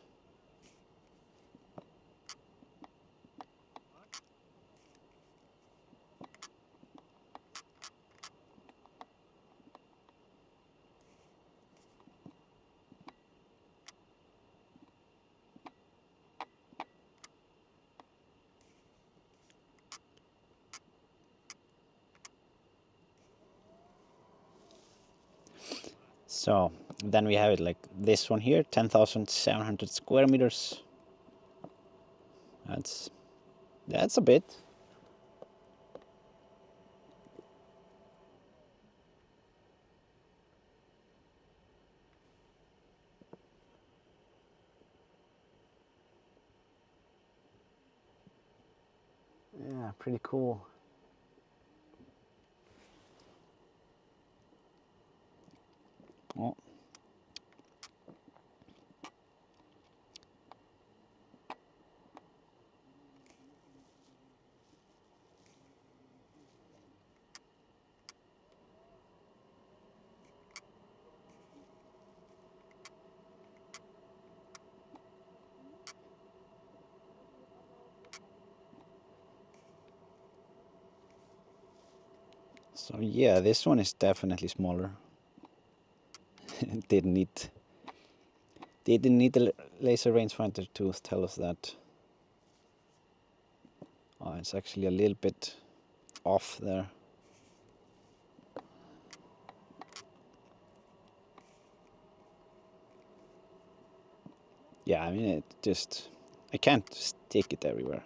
So then we have it like this one here, 10,700 square meters. That's a bit. Yeah, pretty cool. Oh. So yeah, this one is definitely smaller. Didn't need the laser rangefinder to tell us that. Oh, it's actually a little bit off there. Yeah, I mean I can't stick it everywhere.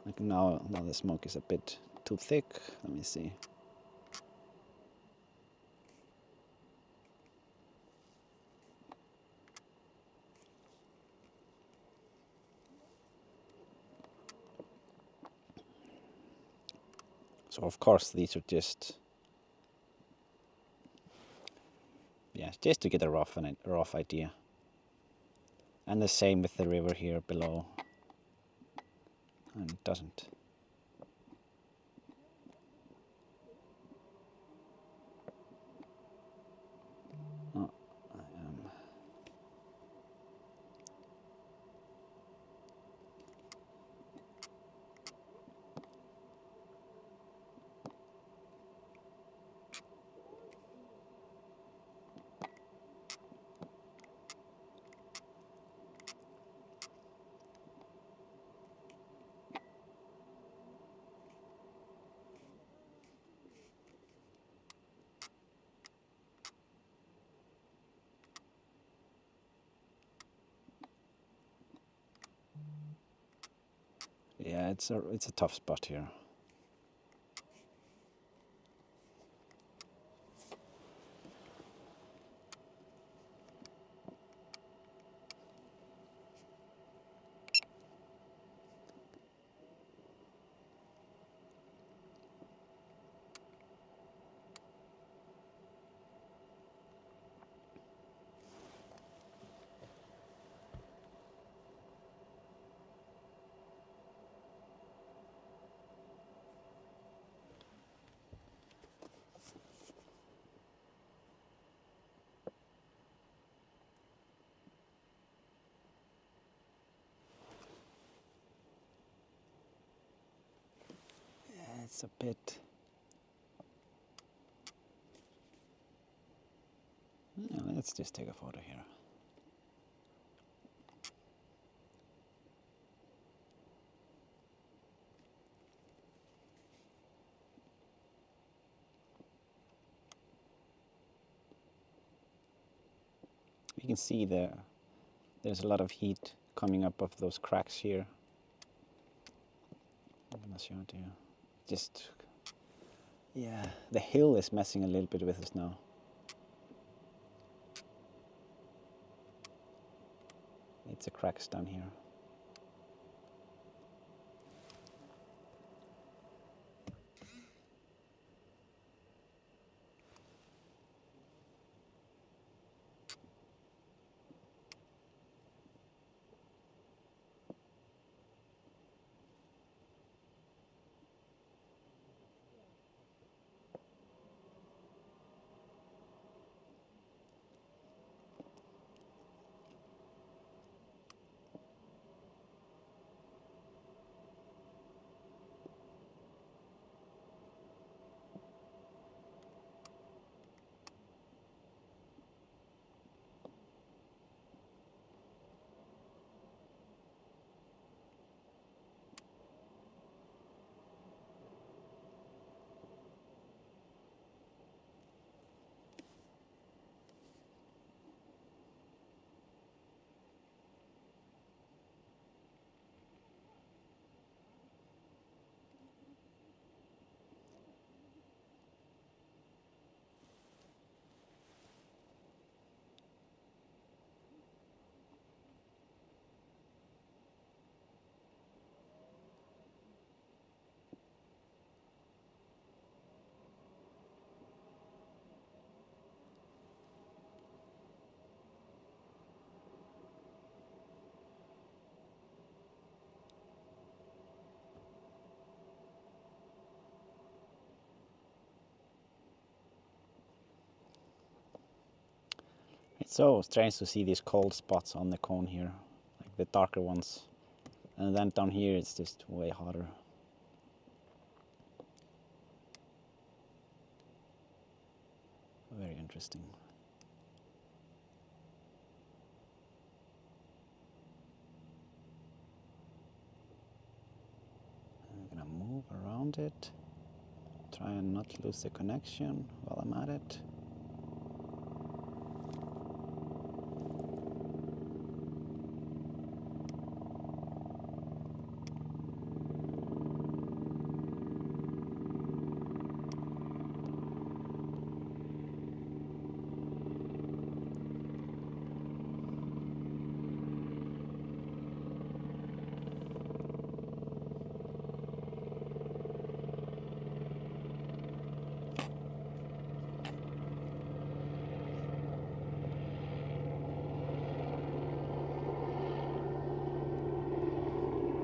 Like now the smoke is a bit too thick. Let me see. So of course these are just, yeah, just to get a rough idea. And the same with the river here below. And it doesn't. Oh, yeah, it's a tough spot here. It's a bit. Yeah, let's just take a photo here. You can see there's a lot of heat coming up of those cracks here. I'm gonna show it to you. Just, yeah, the hill is messing a little bit with us now. It's a cracks down here. It's so strange to see these cold spots on the cone here, like the darker ones. And then down here it's just way hotter. Very interesting. I'm gonna move around it, try and not lose the connection while I'm at it.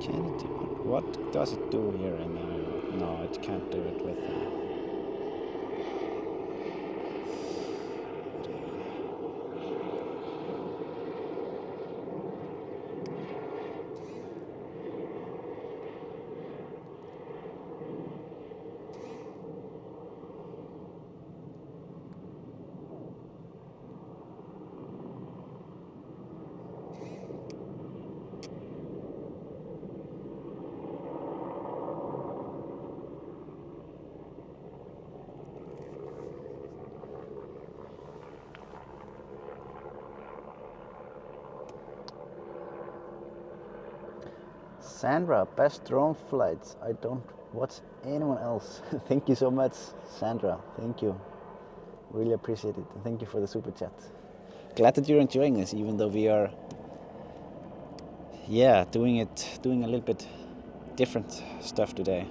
Can it do, what does it do here? And no, it can't do it with. Sandra, best drone flights. I don't watch anyone else. Thank you so much, Sandra. Thank you. Really appreciate it. Thank you for the super chat. Glad that you're enjoying this, even though we are, yeah, doing a little bit different stuff today.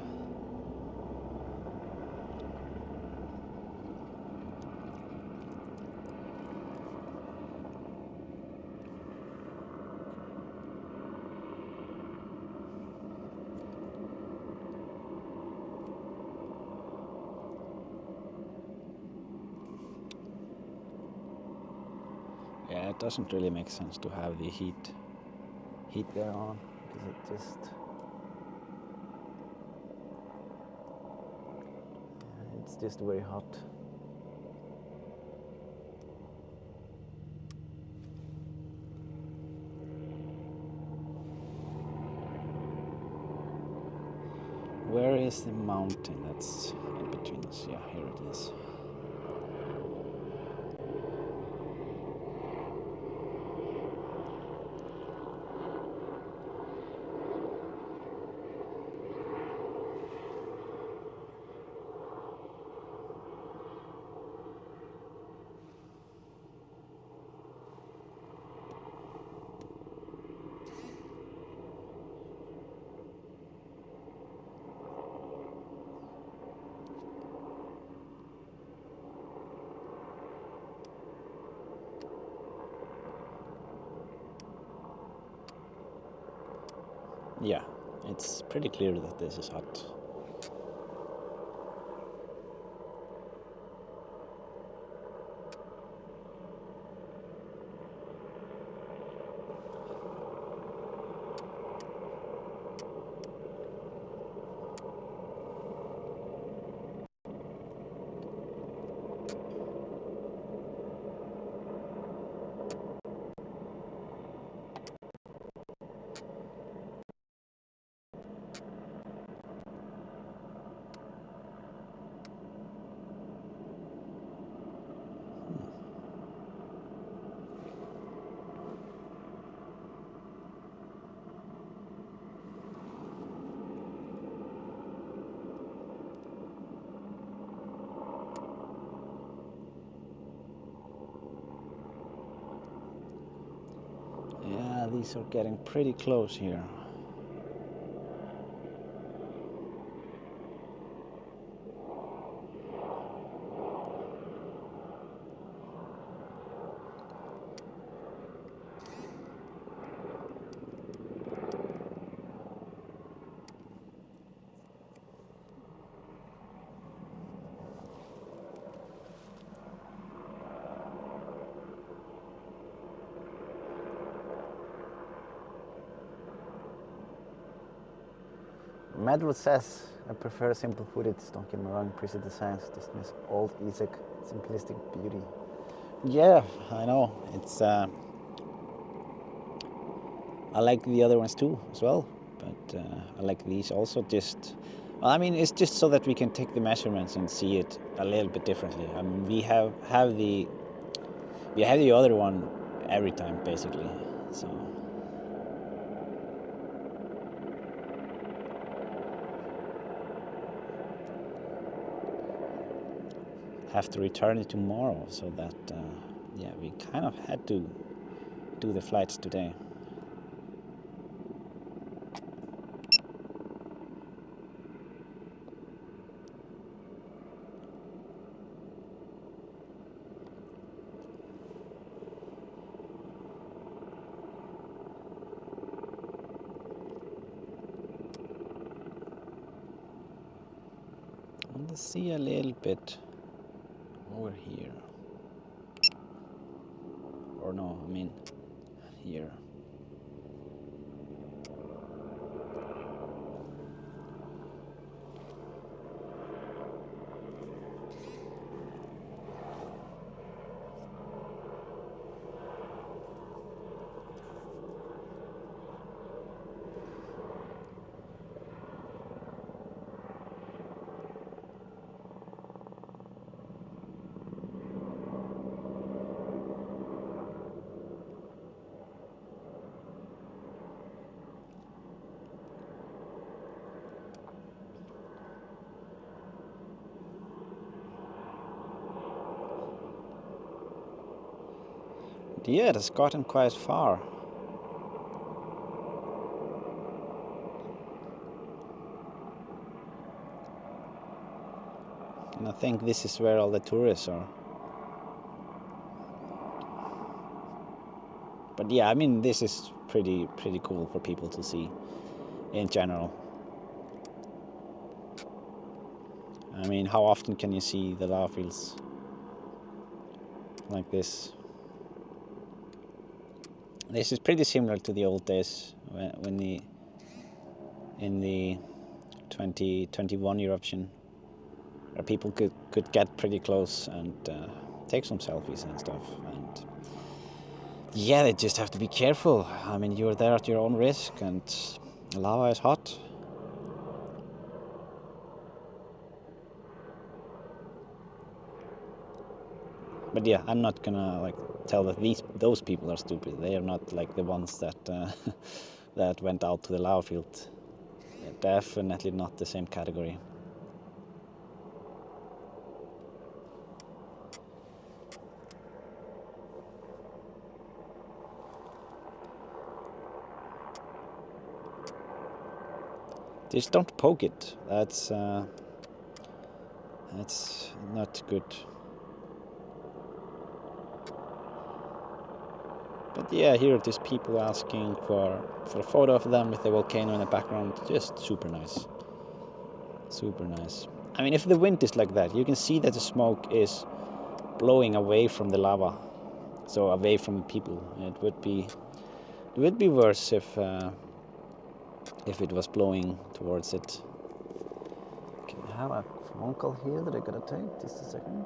Yeah, it doesn't really make sense to have the heat there on, because it's just very hot. Where is the mountain that's in between us? Yeah, here it is. yeah, it's pretty clear that this is hot. Yeah, these are getting pretty close here. Matrice says, I prefer simple footage, don't get me wrong, preset designs, dismiss old Isak simplistic beauty. Yeah, I know, it's, I like the other ones too, as well, but I like these also just, well, I mean, it's just so that we can take the measurements and see it a little bit differently. I mean, we have the other one every time, basically, so. Have to return it tomorrow, so that yeah, we kind of had to do the flights today. Let's see a little bit over here. Or no, I mean here. Yeah, it has gotten quite far. And I think this is where all the tourists are. But yeah, I mean, this is pretty cool for people to see in general. I mean, how often can you see the lava fields like this? This is pretty similar to the old days when in the 2021 eruption, where people could get pretty close and take some selfies and stuff. And yeah, they just have to be careful. I mean, you're there at your own risk, and lava is hot. But yeah, I'm not gonna like tell that those people are stupid. They are not like the ones that that went out to the lava field. They're definitely not the same category. Just don't poke it. That's not good. But yeah, here there's people asking for a photo of them with the volcano in the background. Just super nice. Super nice. I mean, if the wind is like that, you can see that the smoke is blowing away from the lava, so away from people. It would be worse if it was blowing towards it. Okay, I have a phone call here that I gotta take. Just a second.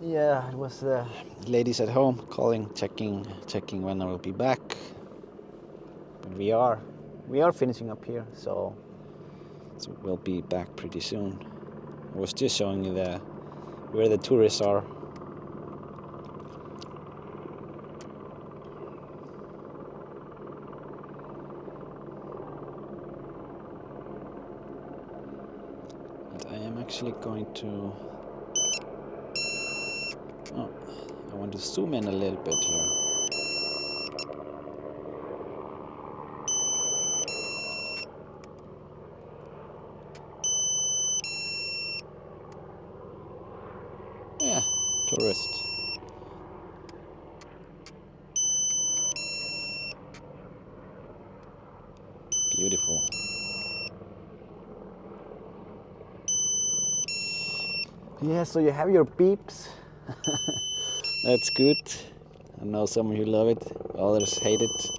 Yeah, it was the ladies at home calling, checking when I will be back. But we are finishing up here, so we'll be back pretty soon. I was just showing you where the tourists are. And I am actually going to. Oh, I want to zoom in a little bit here. Yeah, tourists. Beautiful. Yeah, so you have your beeps. That's good. I know some of you love it, others hate it.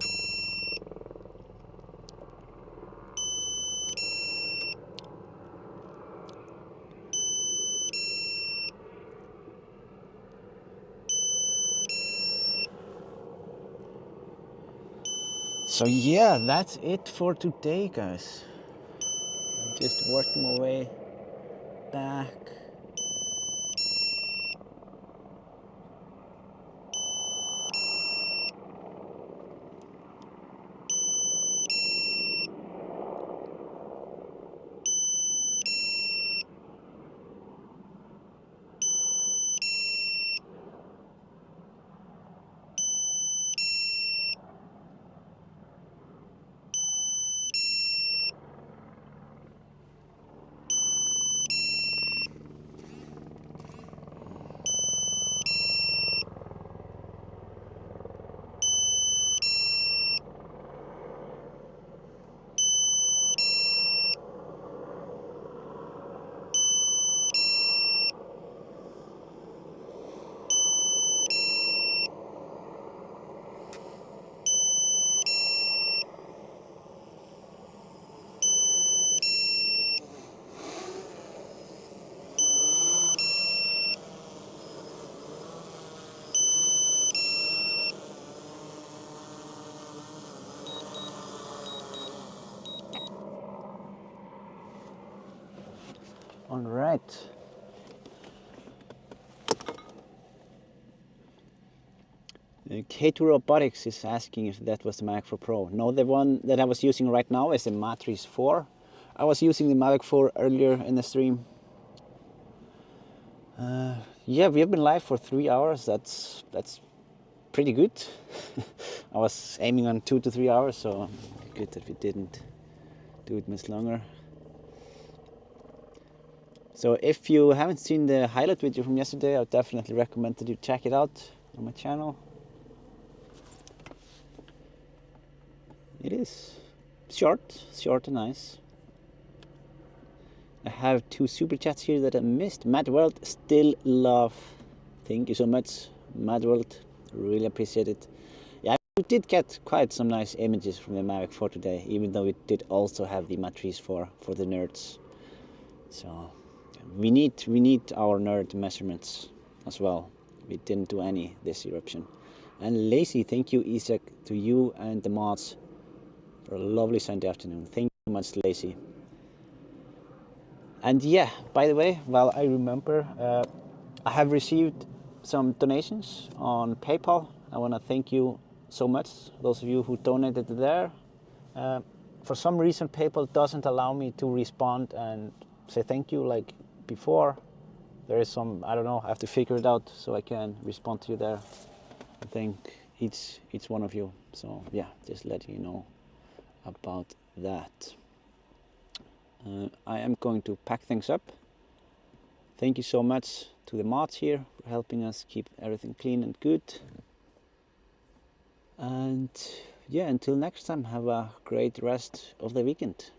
So yeah, that's it for today, guys. I'm just working my way back. All right. K2 Robotics is asking if that was the Mavic 4 Pro. No, the one that I was using right now is the Matrice 4. I was using the Mavic 4 earlier in the stream. Yeah, we have been live for 3 hours. That's pretty good. I was aiming on 2 to 3 hours, so good that we didn't do it much longer. So if you haven't seen the highlight video from yesterday, I would definitely recommend that you check it out on my channel. It is short and nice. I have 2 super chats here that I missed. Mad World, still love. Thank you so much, Mad World. Really appreciate it. Yeah, we did get quite some nice images from the Mavic 4 today, even though we did also have the Matrice for the nerds. So we need our nerd measurements as well. We didn't do any this eruption. And Lacey, thank you, Isak, to you and the mods for a lovely Sunday afternoon. Thank you so much, Lacey. And yeah, by the way, while I remember, I have received some donations on PayPal. I want to thank you so much, those of you who donated there. For some reason, PayPal doesn't allow me to respond and say thank you like before. There is some, I don't know, I have to figure it out so I can respond to you there. I thank each one of you. So yeah, just letting you know about that. I am going to pack things up. Thank you so much to the mods here for helping us keep everything clean and good. And yeah, until next time, have a great rest of the weekend.